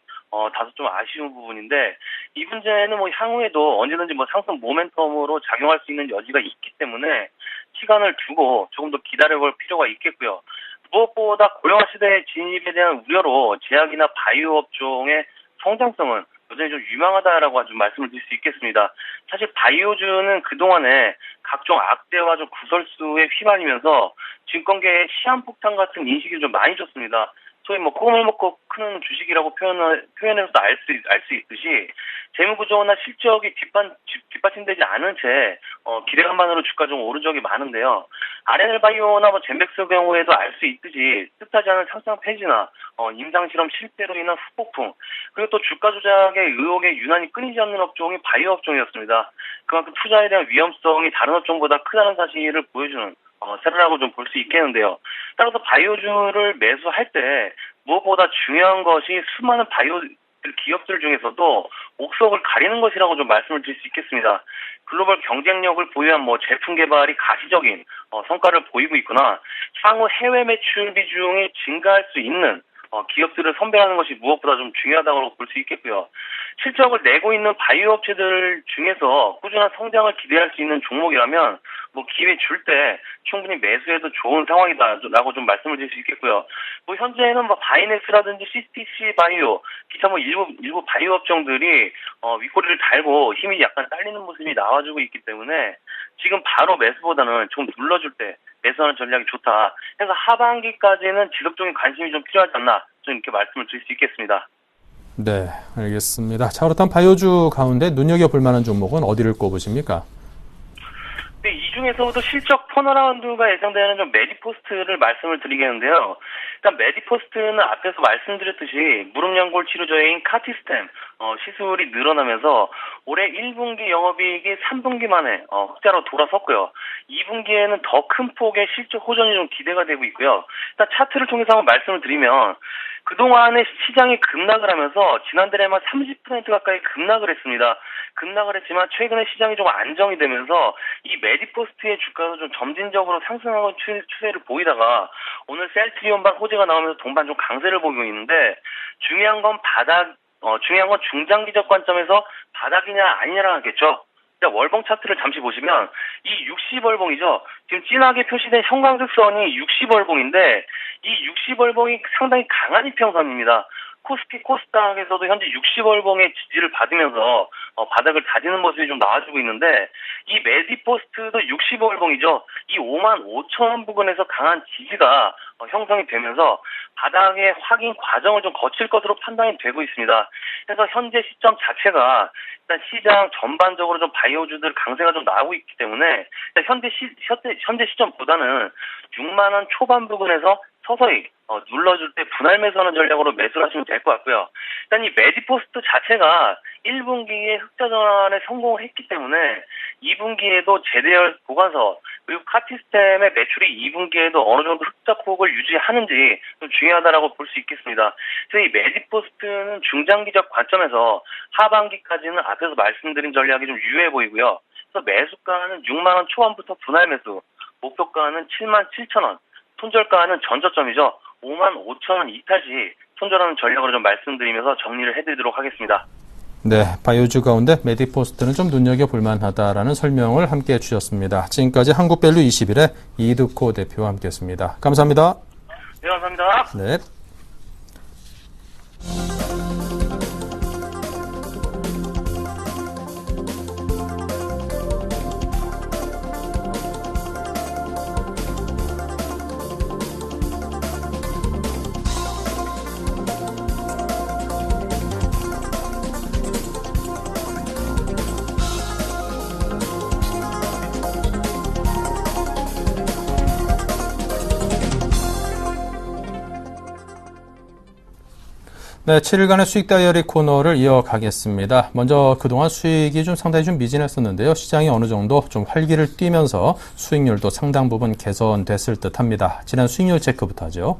D: 다소 좀 아쉬운 부분인데, 이 문제는 향후에도 언제든지 상승 모멘텀으로 작용할 수 있는 여지가 있기 때문에 시간을 두고 조금 더 기다려볼 필요가 있겠고요. 무엇보다 고령화 시대의 진입에 대한 우려로 제약이나 바이오 업종의 성장성은 여전히 좀 유망하다라고 좀 말씀을 드릴 수 있겠습니다. 사실 바이오주는 그동안에 각종 악재와 좀 구설수에 휘말리면서 증권계의 시한폭탄 같은 인식이 좀 많이 줬습니다. 소위 콩을 먹고 크는 주식이라고 표현해서 알 수 있듯이 재무구조나 실적이 뒷받침되지 않은 채 기대감만으로 주가 좀 오른 적이 많은데요. RNL 바이오나 젠백스 경우에도 알 수 있듯이 뜻하지 않은 상장 폐지나 임상실험 실패로 인한 후폭풍, 그리고 또 주가 조작의 의혹에 유난히 끊이지 않는 업종이 바이오 업종이었습니다. 그만큼 투자에 대한 위험성이 다른 업종보다 크다는 사실을 보여주는 세라라고 좀 볼 수 있겠는데요. 따라서 바이오주를 매수할 때 무엇보다 중요한 것이 수많은 바이오 기업들 중에서도 옥석을 가리는 것이라고 좀 말씀을 드릴 수 있겠습니다. 글로벌 경쟁력을 보유한 제품 개발이 가시적인 성과를 보이고 있거나 향후 해외 매출 비중이 증가할 수 있는 기업들을 선별하는 것이 무엇보다 좀 중요하다고 볼 수 있겠고요. 실적을 내고 있는 바이오 업체들 중에서 꾸준한 성장을 기대할 수 있는 종목이라면 기회 줄 때 충분히 매수해도 좋은 상황이다라고 좀 말씀을 드릴 수 있겠고요. 현재는 바이넥스라든지 CTC 바이오, 기타 일부 바이오 업종들이 윗꼬리를 달고 힘이 약간 딸리는 모습이 나와주고 있기 때문에 지금 바로 매수보다는 좀 눌러줄 때 매수하는 전략이 좋다. 그래서 하반기까지는 지속적인 관심이 좀 필요하지 않나 좀 이렇게 말씀을 드릴 수 있겠습니다.
A: 네, 알겠습니다. 자, 그렇다면 바이오주 가운데 눈여겨볼 만한 종목은 어디를 꼽으십니까?
D: 네, 이 중에서도 실적 턴어라운드가 예상되는 좀 메디포스트를 말씀을 드리겠는데요. 일단 메디포스트는 앞에서 말씀드렸듯이 무릎연골 치료제인 카티스템 시술이 늘어나면서 올해 1분기 영업이익이 3분기 만에 흑자로 돌아섰고요. 2분기에는 더 큰 폭의 실적 호전이 좀 기대가 되고 있고요. 일단 차트를 통해서 한번 말씀을 드리면 그동안에 시장이 급락을 하면서 지난달에만 30% 가까이 급락을 했습니다. 급락을 했지만 최근에 시장이 좀 안정이 되면서 이 메디포스트의 주가도 좀 점진적으로 상승하는 추세를 보이다가 오늘 셀트리온반 호재가 나오면서 동반 좀 강세를 보이고 있는데 중요한 건 중장기적 관점에서 바닥이냐 아니냐를 하겠죠. 월봉 차트를 잠시 보시면 이 60월봉이죠. 지금 진하게 표시된 형광색선이 60월봉인데 이 60월봉이 상당히 강한 이평선입니다. 코스피 코스닥에서도 현재 60월봉의 지지를 받으면서 바닥을 다지는 모습이 좀 나와주고 있는데 이 메디포스트도 60월봉이죠. 이 55,000원 부근에서 강한 지지가 형성이 되면서 바닥의 확인 과정을 좀 거칠 것으로 판단이 되고 있습니다. 그래서 현재 시점 자체가 일단 시장 전반적으로 좀 바이오주들 강세가 좀 나오고 있기 때문에 현재 시점보다는 6만 원 초반 부근에서 서서히 눌러줄 때 분할 매수하는 전략으로 매수를 하시면 될 것 같고요. 일단 이 메디포스트 자체가 1분기에 흑자 전환에 성공을 했기 때문에 2분기에도 제대열 보관서 그리고 카티스템의 매출이 2분기에도 어느 정도 흑자폭을 유지하는지 좀 중요하다라고 볼 수 있겠습니다. 그래서 이 메디포스트는 중장기적 관점에서 하반기까지는 앞에서 말씀드린 전략이 좀 유효해 보이고요. 그래서 매수가는 6만 원 초반부터 분할 매수, 목표가는 7만 7천 원, 손절가는 전저점이죠. 5만 5천 원 이탈시 손절하는 전략으로 좀 말씀드리면서 정리를 해드리도록 하겠습니다.
A: 네, 바이오주 가운데 메디포스트는 좀 눈여겨볼 만하다라는 설명을 함께 해주셨습니다. 지금까지 한국밸류 21의 이득호 대표와 함께했습니다. 감사합니다.
D: 네, 감사합니다.
A: 네. 네, 7일간의 수익 다이어리 코너를 이어가겠습니다. 먼저 그동안 수익이 상당히 미진했었는데요. 시장이 어느 정도 좀 활기를 띠면서 수익률도 상당 부분 개선됐을 듯합니다. 지난 수익률 체크부터 하죠.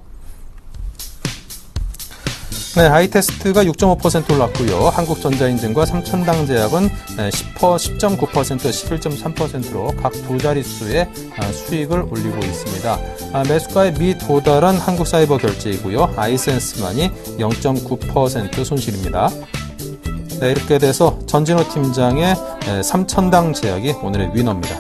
A: 네, 아이테스트가 6.5% 올랐고요. 한국전자인증과 삼천당제약은 10.9%, 11.3%로 각 두 자릿수의 수익을 올리고 있습니다. 매수가에 미도달한 한국사이버결제이고요. 아이센스만이 0.9% 손실입니다. 네, 이렇게 돼서 전진호 팀장의 삼천당제약이 오늘의 위너입니다.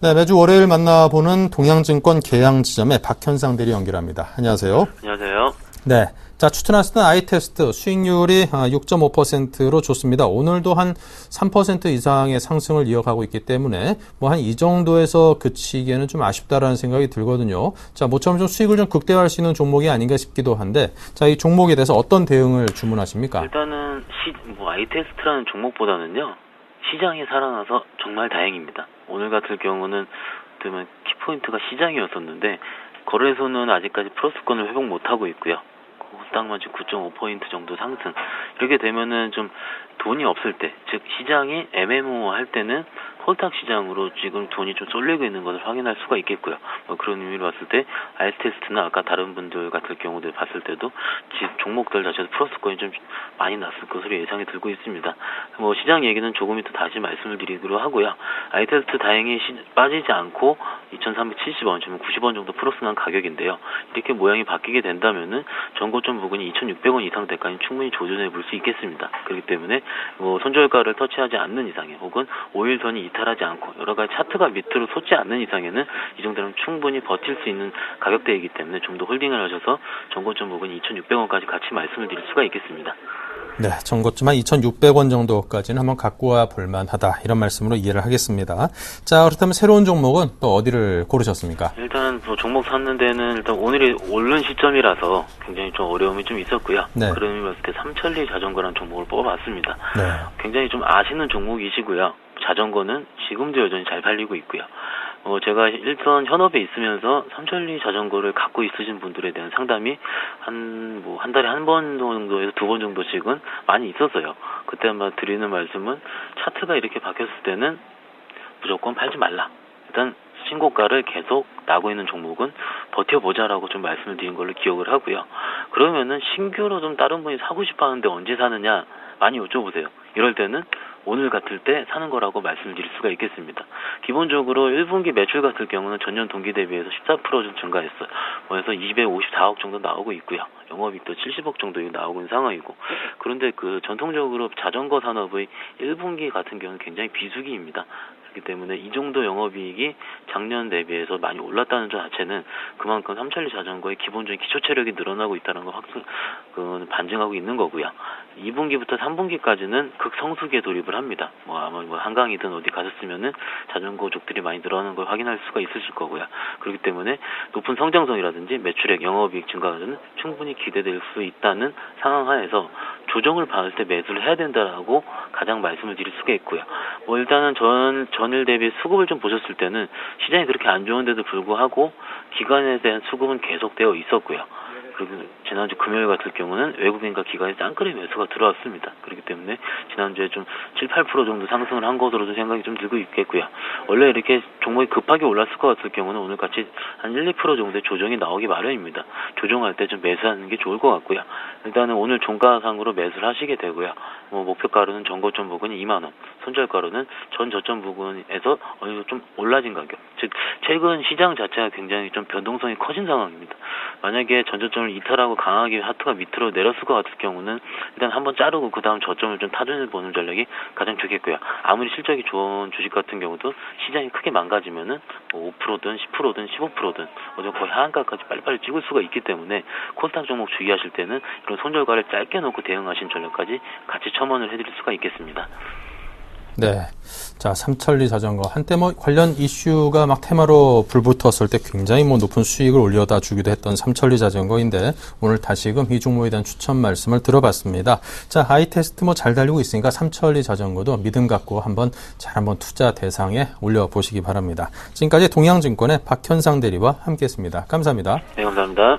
A: 네, 매주 월요일 만나보는 동양증권 계양지점의 박현상 대리 연결합니다. 안녕하세요.
C: 안녕하세요.
A: 네. 자, 추천하시던 아이테스트 수익률이 6.5%로 좋습니다. 오늘도 한 3% 이상의 상승을 이어가고 있기 때문에 한 이 정도에서 그치기에는 좀 아쉽다라는 생각이 들거든요. 자, 모처럼 좀 수익을 좀 극대화할 수 있는 종목이 아닌가 싶기도 한데, 자, 이 종목에 대해서 어떤 대응을 주문하십니까?
E: 일단은 아이테스트라는 종목보다는요, 시장이 살아나서 정말 다행입니다. 오늘 같은 경우는 그러면 키포인트가 시장이었었는데 거래소는 아직까지 플러스권을 회복 못하고 있고요. 코스닥만 지금 9.5포인트 정도 상승. 이렇게 되면은 좀 돈이 없을 때, 즉 시장이 MMO 할 때는 홀탁 시장으로 지금 돈이 좀 쏠리고 있는 것을 확인할 수가 있겠고요. 그런 의미로 봤을 때 아이테스트나 아까 다른 분들 같은 경우들 봤을 때도 종목들 자체에서 플러스권이 좀 많이 났을 것으로 예상이 들고 있습니다. 시장 얘기는 조금 이따 다시 말씀을 드리기로 하고요. 아이테스트 다행히 빠지지 않고 2,370원, 지금 90원 정도 플러스 난 가격인데요. 이렇게 모양이 바뀌게 된다면은 전고점 부근이 2,600원 이상 대까지 충분히 조준해 볼 수 있겠습니다. 그렇기 때문에 손절가를 터치하지 않는 이상에 혹은 5일선이 이탈하지 않고 여러 가지 차트가 밑으로 솟지 않는 이상에는 이 정도는 충분히 버틸 수 있는 가격대이기 때문에 좀 더 홀딩을 하셔서 전고점 부근 2,600원까지 같이 말씀을 드릴 수가 있겠습니다.
A: 네, 전고점 한 2,600원 정도까지는 한번 갖고 와 볼 만하다. 이런 말씀으로 이해를 하겠습니다. 자, 그렇다면 새로운 종목은 또 어디를 고르셨습니까?
E: 일단 종목 샀는 데는 일단 오늘이 오른 시점이라서 굉장히 좀 어려움이 좀 있었고요.
A: 네.
E: 그런 의미로 봤을 때 삼천리 자전거라는 종목을 뽑아봤습니다.
A: 네.
E: 굉장히 좀 아시는 종목이시고요. 자전거는 지금도 여전히 잘 팔리고 있고요. 제가 일선 현업에 있으면서 삼천리 자전거를 갖고 있으신 분들에 대한 상담이 한 달에 한 번 정도에서 두 번 정도씩은 많이 있었어요. 그때 아마 드리는 말씀은 차트가 이렇게 바뀌었을 때는 무조건 팔지 말라. 일단 신고가를 계속 나고 있는 종목은 버텨보자라고 좀 말씀을 드린 걸로 기억을 하고요. 그러면은 신규로 좀 다른 분이 사고 싶어 하는데 언제 사느냐 많이 여쭤보세요. 이럴 때는 오늘 같을 때 사는 거라고 말씀드릴 수가 있겠습니다. 기본적으로 1분기 매출 같은 경우는 전년 동기 대비해서 14% 좀 증가했어요. 그래서 254억 정도 나오고 있고요. 영업이익도 70억 정도 나오고 있는 상황이고. 그런데 전통적으로 자전거 산업의 1분기 같은 경우는 굉장히 비수기입니다. 그렇기 때문에 이 정도 영업이익이 작년 대비해서 많이 올랐다는 점 자체는 그만큼 삼천리 자전거의 기본적인 기초 체력이 늘어나고 있다는 걸 반증하고 있는 거고요. 2분기부터 3분기까지는 극성수기에 돌입을 합니다. 아마 한강이든 어디 가셨으면은 자전거족들이 많이 늘어나는 걸 확인할 수가 있으실 거고요. 그렇기 때문에 높은 성장성이라든지 매출액, 영업이익 증가는 충분히 기대될 수 있다는 상황 하에서 조정을 받을 때 매수를 해야 된다라고 가장 말씀을 드릴 수가 있고요. 일단은 전일 대비 수급을 좀 보셨을 때는 시장이 그렇게 안 좋은데도 불구하고 기관에 대한 수급은 계속되어 있었고요. 그리고 지난주 금요일 같은 경우는 외국인과 기관의 짱끌이 매수가 들어왔습니다. 그렇기 때문에 지난주에 좀 7, 8% 정도 상승을 한 것으로도 생각이 좀 들고 있겠고요. 원래 이렇게 종목이 급하게 올랐을 것 같을 경우는 오늘 같이 한 1, 2% 정도의 조정이 나오기 마련입니다. 조정할 때 좀 매수하는 게 좋을 것 같고요. 일단은 오늘 종가상으로 매수를 하시게 되고요. 목표가로는 전고점 부근이 2만 원, 손절가로는 전 저점 부근에서 어느 정도 좀 올라진 가격. 즉 최근 시장 자체가 굉장히 좀 변동성이 커진 상황입니다. 만약에 전 저점을 이탈하고 강하게 하트가 밑으로 내렸을 것 같을 경우는 일단 한번 자르고 그 다음 저점을 좀 타전해 보는 전략이 가장 좋겠고요. 아무리 실적이 좋은 주식 같은 경우도 시장이 크게 망가지면은 5%든 10%든 15%든 거의 하한가까지 빨리빨리 찍을 수가 있기 때문에 코스닥 종목 주의하실 때는 이런 손절가를 짧게 놓고 대응하신 전략까지 같이 첨언을 해드릴 수가 있겠습니다.
A: 네. 자, 삼천리 자전거. 한때 관련 이슈가 막 테마로 불붙었을 때 굉장히 높은 수익을 올려다 주기도 했던 삼천리 자전거인데 오늘 다시금 이 종목에 대한 추천 말씀을 들어봤습니다. 자, 아이테스트 잘 달리고 있으니까 삼천리 자전거도 믿음 갖고 한번 투자 대상에 올려보시기 바랍니다. 지금까지 동양증권의 박현상 대리와 함께했습니다. 감사합니다.
E: 네, 감사합니다.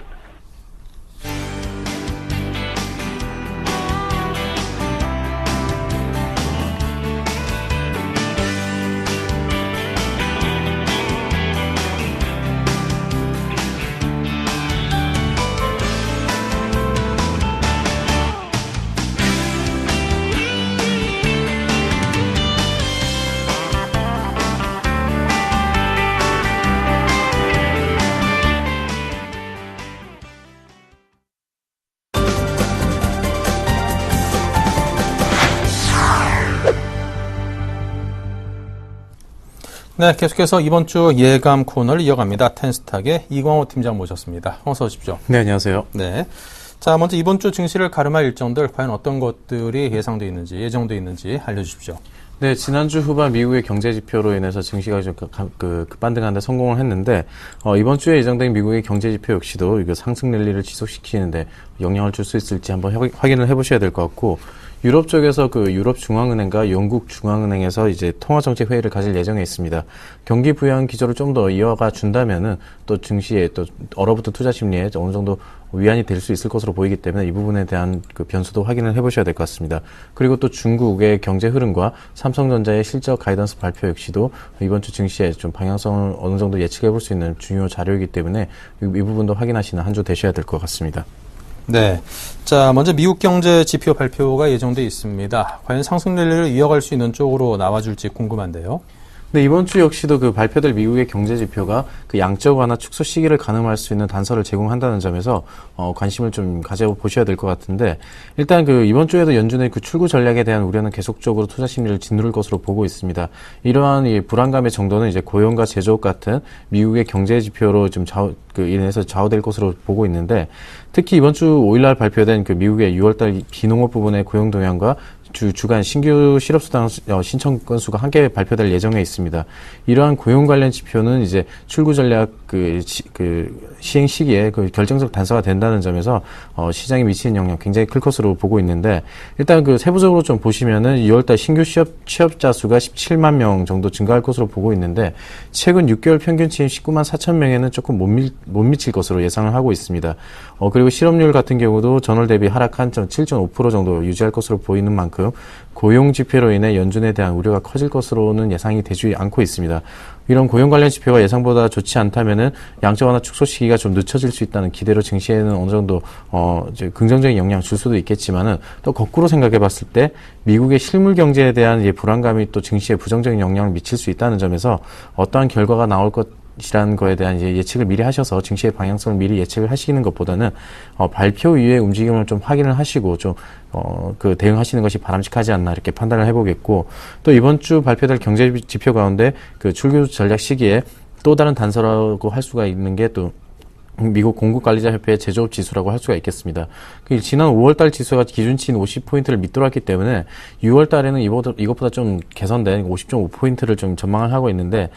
A: 네, 계속해서 이번 주 예감 코너를 이어갑니다. 텐스탁의 이광호 팀장 모셨습니다. 어서 오십시오.
F: 네, 안녕하세요.
A: 네. 자, 먼저 이번 주 증시를 가름할 일정들 과연 어떤 것들이 예정돼 있는지 알려주십시오.
F: 네, 지난주 후반 미국의 경제 지표로 인해서 증시가 좀 급반등하는 데 성공을 했는데, 이번 주에 예정된 미국의 경제 지표 역시도 이거 상승 랠리를 지속시키는데 영향을 줄 수 있을지 한번 확인을 해보셔야 될 것 같고, 유럽 쪽에서 유럽 중앙은행과 영국 중앙은행에서 이제 통화정책 회의를 가질 예정에 있습니다. 경기 부양 기조를 좀 더 이어가 준다면은 또 증시에 또 얼어붙은 투자 심리에 어느 정도 위안이 될 수 있을 것으로 보이기 때문에 이 부분에 대한 변수도 확인을 해보셔야 될 것 같습니다. 그리고 또 중국의 경제 흐름과 삼성전자의 실적 가이던스 발표 역시도 이번 주 증시에 좀 방향성을 어느 정도 예측해 볼 수 있는 중요 자료이기 때문에 이 부분도 확인하시는 한 주 되셔야 될 것 같습니다.
A: 네. 자, 먼저 미국 경제 지표 발표가 예정돼 있습니다. 과연 상승 랠리를 이어갈 수 있는 쪽으로 나와줄지 궁금한데요.
F: 네, 이번 주 역시도 발표될 미국의 경제 지표가 양적 완화 축소 시기를 가늠할 수 있는 단서를 제공한다는 점에서 관심을 좀 가져보셔야 될 것 같은데, 일단 이번 주에도 연준의 출구 전략에 대한 우려는 계속적으로 투자 심리를 짓누를 것으로 보고 있습니다. 이러한 이 불안감의 정도는 이제 고용과 제조업 같은 미국의 경제 지표로 좀 인해서 좌우될 것으로 보고 있는데, 특히 이번 주 5일날 발표된 미국의 6월달 비농업 부분의 고용 동향과 주간 신규 실업수당 신청 건수가 함께 발표될 예정에 있습니다. 이러한 고용 관련 지표는 이제 출구 전략 시행 시기에 결정적 단서가 된다는 점에서 시장에 미치는 영향 굉장히 클 것으로 보고 있는데, 일단 세부적으로 좀 보시면은 2월달 신규 취업자 수가 17만 명 정도 증가할 것으로 보고 있는데, 최근 6개월 평균치인 19만 4천 명에는 조금 못 미칠 것으로 예상을 하고 있습니다. 그리고 실업률 같은 경우도 전월 대비 하락한 7.5% 정도 유지할 것으로 보이는 만큼 고용 지표로 인해 연준에 대한 우려가 커질 것으로는 예상이 되지 않고 있습니다. 이런 고용 관련 지표가 예상보다 좋지 않다면은 양적 완화 축소 시기가 좀 늦춰질 수 있다는 기대로 증시에는 어느 정도 이제 긍정적인 영향을 줄 수도 있겠지만은, 또 거꾸로 생각해 봤을 때 미국의 실물 경제에 대한 불안감이 또 증시에 부정적인 영향을 미칠 수 있다는 점에서 어떠한 결과가 나올 것이라는 거에 대한 이제 예측을 미리 하셔서 증시의 방향성을 미리 예측을 하시는 것보다는 발표 이후의 움직임을 좀 확인을 하시고 좀 대응하시는 것이 바람직하지 않나 이렇게 판단을 해보겠고, 또 이번 주 발표될 경제 지표 가운데 출구 전략 시기에 또 다른 단서라고 할 수가 있는 게 또 미국 공급관리자협회의 제조업 지수라고 할 수가 있겠습니다. 지난 5월달 지수가 기준치인 50포인트를 밑돌았기 때문에 6월달에는 이것보다 좀 개선된 50.5포인트를 좀 전망을 하고 있는데,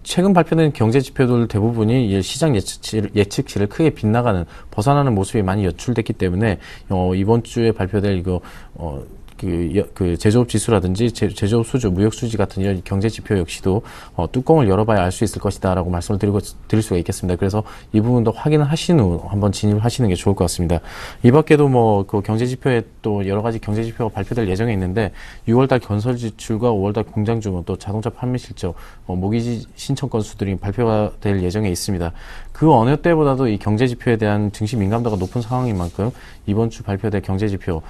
F: 최근 발표된 경제 지표들 대부분이 시장 예측치를 크게 빗나가는, 벗어나는 모습이 많이 연출됐기 때문에 이번 주에 발표될 그 제조업 지수라든지 제조업 수주, 무역 수지 같은 이런 경제 지표 역시도 뚜껑을 열어봐야 알 수 있을 것이다라고 말씀을 드릴 수가 있겠습니다. 그래서 이 부분도 확인을 하신 후 한번 진입하시는 게 좋을 것 같습니다. 이 밖에도 뭐 그 경제 지표에 또 여러 가지 경제 지표가 발표될 예정에 있는데 6월달 건설 지출과 5월달 공장 주문 또 자동차 판매 실적, 모기 신청 건수들이 발표가 될 예정에 있습니다. 그 어느 때보다도 이 경제 지표에 대한 증시 민감도가 높은 상황인 만큼 이번 주 발표될 경제 지표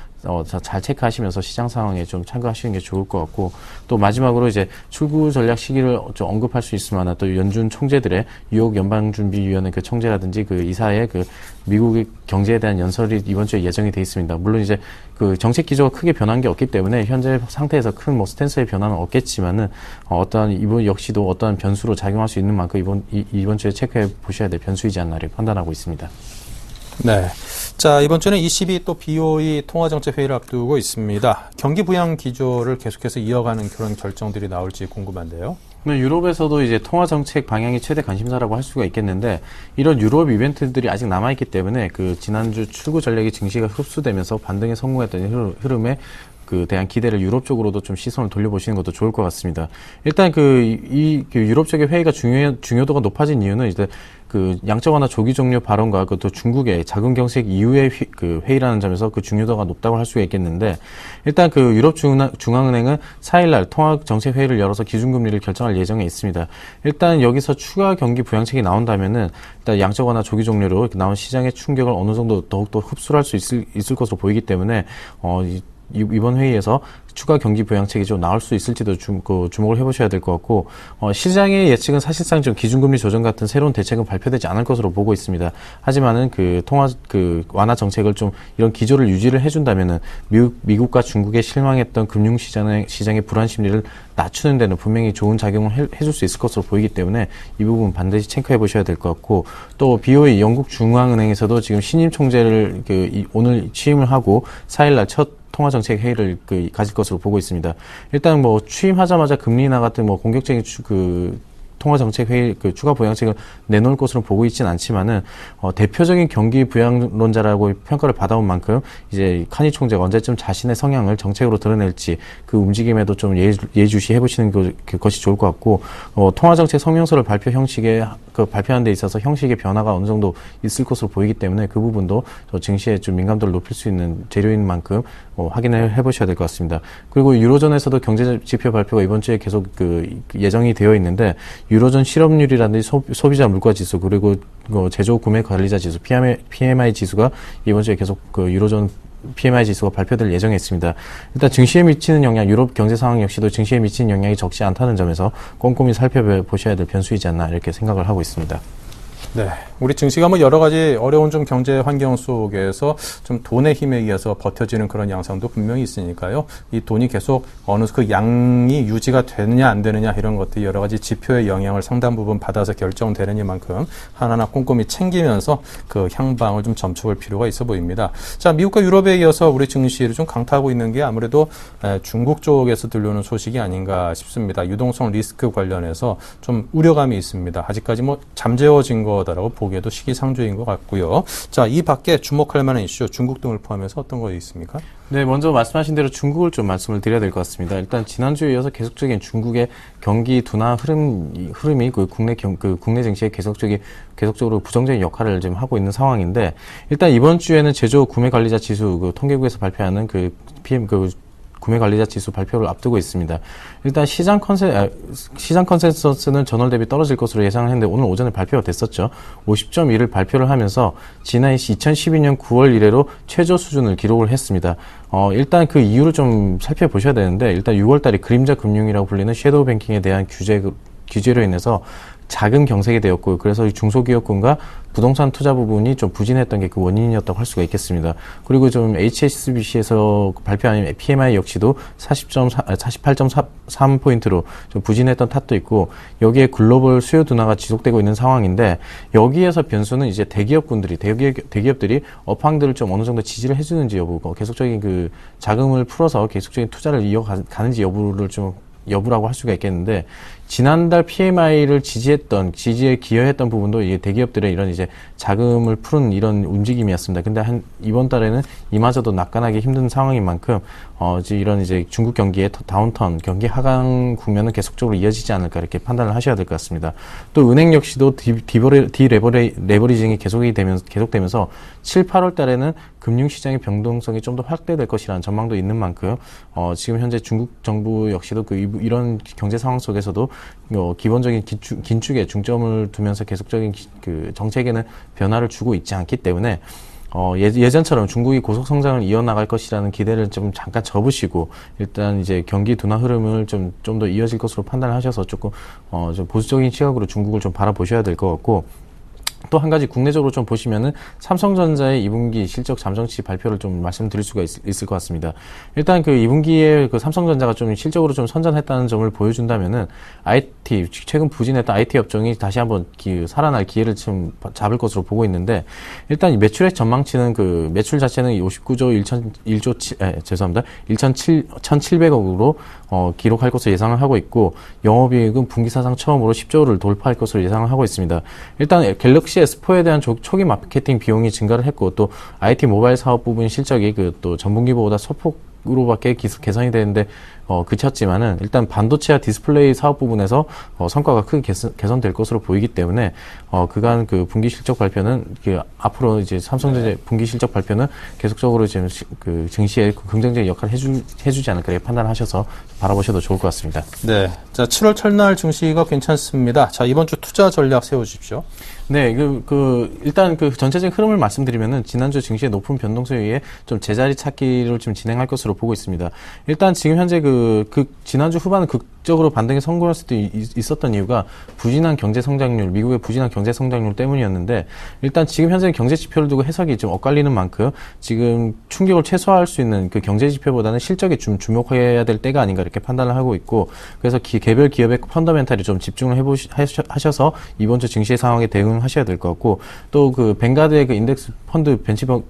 F: 잘 체크하시면서 시장 상황에 좀 참고하시는 게 좋을 것 같고, 또 마지막으로 이제 출구 전략 시기를 좀 언급할 수 있을 만한 또 연준 총재들의 뉴욕 연방준비위원회 그 총재라든지 그 이사의 그 미국의 경제에 대한 연설이 이번 주에 예정이 돼 있습니다. 물론 이제 그 정책 기조가 크게 변한 게 없기 때문에 현재 상태에서 큰 뭐 스탠스의 변화는 없겠지만은 어떠한 이번 역시도 어떠한 변수로 작용할 수 있는 만큼 이번 주에 체크해 보셔야 될 변수이지 않나 이렇게 판단하고 있습니다.
A: 네. 자, 이번 주는 ECB 또 BOE 통화정책 회의를 앞두고 있습니다. 경기 부양 기조를 계속해서 이어가는 그런 결정들이 나올지 궁금한데요.
F: 유럽에서도 이제 통화정책 방향이 최대 관심사라고 할 수가 있겠는데, 이런 유럽 이벤트들이 아직 남아있기 때문에 그 지난주 출구 전략이 증시가 흡수되면서 반등에 성공했던 흐름에 그 대한 기대를 유럽 쪽으로도 좀 시선을 돌려보시는 것도 좋을 것 같습니다. 일단 그 유럽 쪽의 회의가 중요도가 높아진 이유는 이제 그 양적 완화 조기 종료 발언과 또 중국의 자금 경색 이후의 그 회의라는 점에서 그 중요도가 높다고 할 수가 있겠는데, 일단 그 유럽 중앙은행은 4일날 통화 정책 회의를 열어서 기준금리를 결정할 예정에 있습니다. 일단 여기서 추가 경기 부양책이 나온다면은 일단 양적 완화 조기 종료로 나온 시장의 충격을 어느 정도 더욱더 흡수할 수 있을 것으로 보이기 때문에 이번 회의에서 추가 경기 부양책이 좀 나올 수 있을지도 주목을 해보셔야 될 것 같고, 시장의 예측은 사실상 좀 기준금리 조정 같은 새로운 대책은 발표되지 않을 것으로 보고 있습니다. 하지만은 그 완화 정책을 좀 이런 기조를 유지를 해준다면은 미국과 중국에 실망했던 금융시장의 불안 심리를 낮추는 데는 분명히 좋은 작용을 해줄 수 있을 것으로 보이기 때문에 이 부분 반드시 체크해 보셔야 될 것 같고, 또 BOE 영국 중앙은행에서도 지금 신임 총재를 오늘 취임을 하고 4일날 첫 통화정책 회의를 가질 것으로 보고 있습니다. 일단 뭐 취임하자마자 금리 인하 같은 뭐 공격적인 통화정책 회의 추가 부양책을 내놓을 것으로 보고 있지는 않지만은 대표적인 경기 부양론자라고 평가를 받아온 만큼 이제 카니 총재가 언제쯤 자신의 성향을 정책으로 드러낼지 그 움직임에도 좀 예의주시해 보시는 것이 좋을 것 같고, 통화정책 성명서를 발표하는 데 있어서 형식의 변화가 어느 정도 있을 것으로 보이기 때문에 그 부분도 증시의 좀 민감도를 높일 수 있는 재료인 만큼 확인을 해보셔야 될 것 같습니다. 그리고 유로존에서도 경제 지표 발표가 이번 주에 계속 예정이 되어 있는데, 유로존 실업률이라든지 소비자 물가 지수, 그리고 제조 구매 관리자 지수, PMI 지수가 이번 주에 계속 유로존 PMI 지수가 발표될 예정에 있습니다. 일단 증시에 미치는 영향, 유럽 경제 상황 역시도 증시에 미치는 영향이 적지 않다는 점에서 꼼꼼히 살펴보셔야 될 변수이지 않나 이렇게 생각을 하고 있습니다.
A: 네. 우리 증시가 뭐 여러 가지 어려운 좀 경제 환경 속에서 좀 돈의 힘에 의해서 버텨지는 그런 양상도 분명히 있으니까요. 이 돈이 계속 어느 그 양이 유지가 되느냐 안 되느냐 이런 것들이 여러 가지 지표의 영향을 상당 부분 받아서 결정되느냐만큼 하나하나 꼼꼼히 챙기면서 그 향방을 좀 점쳐볼 필요가 있어 보입니다. 자, 미국과 유럽에 이어서 우리 증시를 좀 강타하고 있는 게 아무래도 중국 쪽에서 들려오는 소식이 아닌가 싶습니다. 유동성 리스크 관련해서 좀 우려감이 있습니다. 아직까지 뭐 잠재워진 거다라고 보기에도 시기상조인 것 같고요. 자, 이 밖에 주목할 만한 이슈, 중국 등을 포함해서 어떤 거 있습니까?
F: 네, 먼저 말씀하신 대로 중국을 좀 말씀을 드려야 될 것 같습니다. 일단 지난주에 이어서 계속적인 중국의 경기 둔화 흐름이 국내 증시에 계속적으로 부정적인 역할을 지금 하고 있는 상황인데, 일단 이번 주에는 제조 구매 관리자 지수 통계국에서 발표하는 구매 관리자 지수 발표를 앞두고 있습니다. 일단 시장 컨센서스는 전월 대비 떨어질 것으로 예상을 했는데 오늘 오전에 발표가 됐었죠. 50.1을 발표를 하면서 지난 2012년 9월 이래로 최저 수준을 기록을 했습니다. 일단 그 이유를 좀 살펴보셔야 되는데, 일단 6월 달에 그림자 금융이라고 불리는 섀도우 뱅킹에 대한 규제로 인해서 자금 경색이 되었고, 그래서 중소기업군과 부동산 투자 부분이 좀 부진했던 게 그 원인이었다고 할 수가 있겠습니다. 그리고 좀 HSBC에서 발표한 PMI 역시도 48.3포인트로 좀 부진했던 탓도 있고, 여기에 글로벌 수요 둔화가 지속되고 있는 상황인데, 여기에서 변수는 이제 대기업들이 업황들을 좀 어느 정도 지지를 해주는지 여부고, 계속적인 자금을 풀어서 계속적인 투자를 이어가는지 여부라고 할 수가 있겠는데, 지난달 PMI를 지지에 기여했던 부분도 이게 대기업들의 이런 이제 자금을 푸는 이런 움직임이었습니다. 근데 이번 달에는 이마저도 낙관하기 힘든 상황인 만큼, 이런 이제 중국 경기의 다운턴, 경기 하강 국면은 계속적으로 이어지지 않을까 이렇게 판단을 하셔야 될 것 같습니다. 또 은행 역시도 디레버리징이 계속되면서 7, 8월 달에는 금융시장의 변동성이 좀 더 확대될 것이라는 전망도 있는 만큼, 지금 현재 중국 정부 역시도 이런 경제 상황 속에서도, 기본적인 긴축에 중점을 두면서 계속적인 그 정책에는 변화를 주고 있지 않기 때문에, 예전처럼 중국이 고속 성장을 이어나갈 것이라는 기대를 좀 잠깐 접으시고, 일단 이제 경기 둔화 흐름을 좀 더 이어질 것으로 판단을 하셔서 좀 보수적인 시각으로 중국을 좀 바라보셔야 될 것 같고, 또 한 가지 국내적으로 좀 보시면은 삼성전자의 2분기 실적 잠정치 발표를 좀 말씀드릴 수가 있을 것 같습니다. 일단 그 2분기에 그 삼성전자가 좀 실적으로 좀 선전했다는 점을 보여준다면은 IT, 최근 부진했던 IT 업종이 다시 한번 살아날 기회를 좀 잡을 것으로 보고 있는데, 일단 매출액 전망치는 그 매출 자체는 59조 1,700억으로 기록할 것으로 예상을 하고 있고, 영업이익은 분기 사상 처음으로 10조를 돌파할 것으로 예상을 하고 있습니다. 일단 갤럭시 S4에 대한 초기 마케팅 비용이 증가를 했고, 또 IT 모바일 사업 부분 실적이 또 전분기보다 소폭으로밖에 개선이 되는데 그쳤지만은, 일단 반도체와 디스플레이 사업 부분에서 성과가 크게 개선될 것으로 보이기 때문에 그간 그 분기 실적 발표는 앞으로 이제 삼성전자 분기 실적 발표는 계속적으로 지금 그 증시에 긍정적인 역할을 해주지 않을까 이렇게 판단하셔서 바라보셔도 좋을 것 같습니다.
A: 네, 자 7월 첫날 증시가 괜찮습니다. 자 이번 주 투자 전략 세워주십시오.
F: 네, 일단 전체적인 흐름을 말씀드리면은, 지난주 증시의 높은 변동성에 의해 좀 제자리 찾기를 좀 진행할 것으로 보고 있습니다. 일단 지금 현재 지난주 후반은 극적으로 반등에 성공할 수도 있었던 이유가 미국의 부진한 경제 성장률 때문이었는데, 일단 지금 현재 경제 지표를 두고 해석이 좀 엇갈리는 만큼, 지금 충격을 최소화할 수 있는 그 경제 지표보다는 실적에 좀 주목해야 될 때가 아닌가 이렇게 판단을 하고 있고, 그래서 개별 기업의 펀더멘탈에 좀 집중을 하셔서 이번 주 증시의 상황에 대응하셔야 될 것 같고, 또 뱅가드의 인덱스 펀드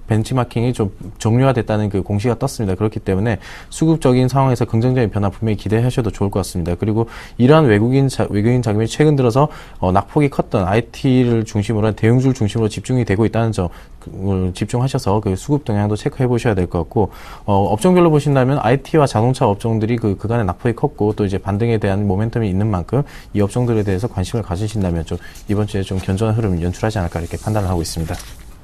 F: 벤치마킹이 좀 종료가 됐다는 그 공시가 떴습니다. 그렇기 때문에 수급적인 상황에서 긍정적인 변화 분명히 기대하셔도 좋을 것 같습니다. 그리고 이러한 외국인 자금이 최근 들어서 낙폭이 컸던 IT를 중심으로 한 대형주를 중심으로 집중이 되고 있다는 점 집중하셔서 수급 동향도 체크해 보셔야 될 것 같고, 업종별로 보신다면 IT와 자동차 업종들이 그간의 낙폭이 컸고, 또 이제 반등에 대한 모멘텀이 있는 만큼 이 업종들에 대해서 관심을 가지신다면 좀 이번 주에 좀 견조한 흐름을 연출하지 않을까 이렇게 판단을 하고 있습니다.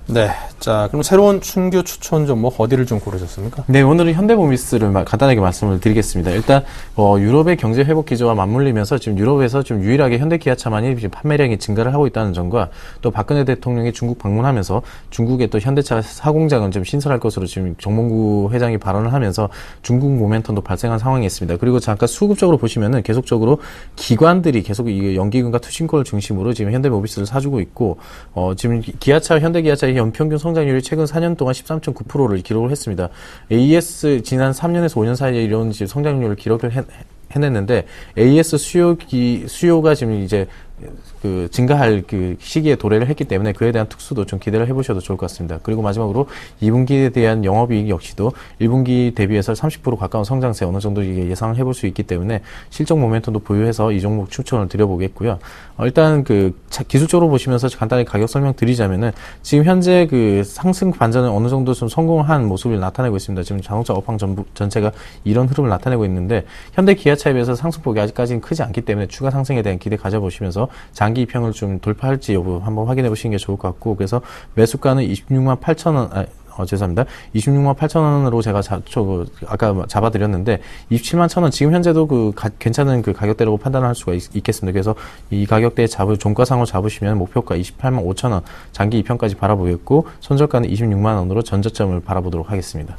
A: 네, 자 그럼 새로운 신규 추천 종목 어디를 좀 고르셨습니까?
F: 네, 오늘은 현대모비스를 간단하게 말씀을 드리겠습니다. 일단 유럽의 경제 회복 기조와 맞물리면서 지금 유럽에서 좀 유일하게 현대기아차만이 지금 판매량이 증가를 하고 있다는 점과, 또 박근혜 대통령이 중국 방문하면서 중국의 또 현대차 사공장을 좀 신설할 것으로 지금 정몽구 회장이 발언을 하면서 중국 모멘텀도 발생한 상황이 있습니다. 그리고 잠깐 수급적으로 보시면은 계속적으로 기관들이 계속 이 연기금과 투신권을 중심으로 지금 현대모비스를 사주고 있고, 지금 현대기아차의 연평균 성장률이 최근 4년 동안 13.9%를 기록을 했습니다. AES 지난 3년에서 5년 사이에 이런 성장률을 기록을 해냈는데, AES 수요가 지금 이제 증가할 시기에 도래를 했기 때문에 그에 대한 특수도 좀 기대를 해보셔도 좋을 것 같습니다. 그리고 마지막으로 2분기에 대한 영업이익 역시도 1분기 대비해서 30% 가까운 성장세 어느 정도 예상을 해볼 수 있기 때문에 실적 모멘텀도 보유해서 이 종목 추천을 드려보겠고요. 일단 기술적으로 보시면서 간단히 가격 설명 드리자면은, 지금 현재 상승 반전은 어느 정도 좀 성공한 모습을 나타내고 있습니다. 지금 자동차 업황 전체가 이런 흐름을 나타내고 있는데, 현대 기아차에 비해서 상승폭이 아직까지는 크지 않기 때문에 추가 상승에 대한 기대 가져보시면서 장기 입형을 좀 돌파할지 여부 한번 확인해 보시는 게 좋을 것 같고, 그래서 매수가는 26만 8천원, 26만 8천원으로 제가 아까 잡아드렸는데, 27만 1천원, 지금 현재도 괜찮은 가격대라고 판단할 수가 있겠습니다. 그래서 이 가격대에 종가상으로 잡으시면 목표가 28만 5천원, 장기 입형까지 바라보겠고, 손절가는 26만원으로 전저점을 바라보도록 하겠습니다.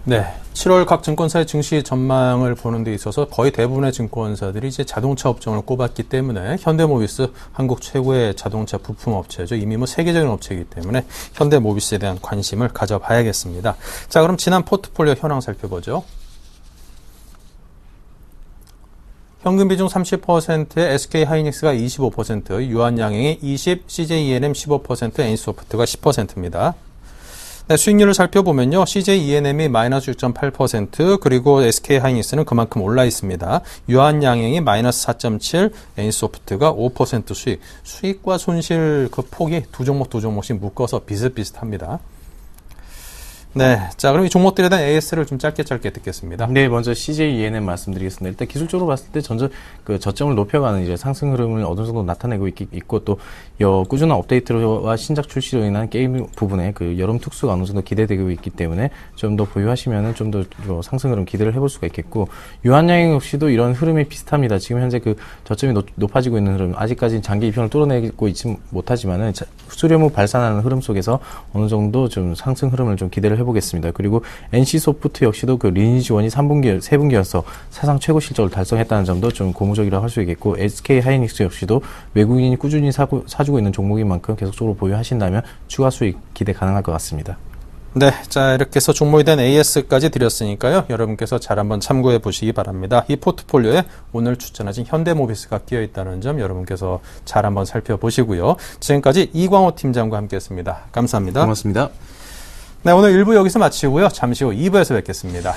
A: 네, 7월 각 증권사의 증시 전망을 보는 데 있어서 거의 대부분의 증권사들이 이제 자동차 업종을 꼽았기 때문에, 현대모비스 한국 최고의 자동차 부품 업체죠. 이미 세계적인 업체이기 때문에 현대모비스에 대한 관심을 가져봐야겠습니다. 자, 그럼 지난 포트폴리오 현황 살펴보죠. 현금 비중 30%에 SK하이닉스가 25%, 유한양행이 20%, CJENM 15%, NC소프트가 10%입니다. 네, 수익률을 살펴보면요. CJ E&M이 마이너스 6.8%, 그리고 SK 하이닉스는 그만큼 올라 있습니다. 유한양행이 마이너스 4.7, NC소프트가 5% 수익과 손실 그 폭이 두 종목씩 묶어서 비슷비슷합니다. 네, 자 그럼 이 종목들에 대한 AS를 좀 짧게 듣겠습니다.
F: 네, 먼저 CJ E&M 말씀드리겠습니다. 일단 기술적으로 봤을 때 그 저점을 높여가는 이제 상승 흐름을 어느 정도 나타내고 있고 또 꾸준한 업데이트와 신작 출시로 인한 게임 부분에 그 여름 특수가 어느 정도 기대되고 있기 때문에 좀 더 보유하시면은 좀 더 상승 흐름 기대를 해볼 수가 있겠고, 유한양행 역시도 이런 흐름이 비슷합니다. 지금 현재 그 저점이 높아지고 있는 흐름, 아직까지 장기 이평을 뚫어내고 있지 못하지만은 수렴을 발산하는 흐름 속에서 어느 정도 좀 상승 흐름을 좀 기대를 해보겠습니다. 그리고 NC소프트 역시도 그 리니지원이 3분기여서 사상 최고 실적을 달성했다는 점도 좀 고무적이라고 할 수 있겠고, SK 하이닉스 역시도 외국인이 꾸준히 사주고 있는 종목인 만큼 계속적으로 보유하신다면 추가 수익 기대 가능할 것 같습니다.
A: 네, 자 이렇게 해서 종목에 대한 AS까지 드렸으니까요. 여러분께서 잘 한번 참고해 보시기 바랍니다. 이 포트폴리오에 오늘 추천하신 현대모비스가 끼어 있다는 점 여러분께서 잘 한번 살펴보시고요. 지금까지 이광호 팀장과 함께했습니다. 감사합니다.
F: 고맙습니다.
A: 네, 오늘 1부 여기서 마치고요. 잠시 후 2부에서 뵙겠습니다.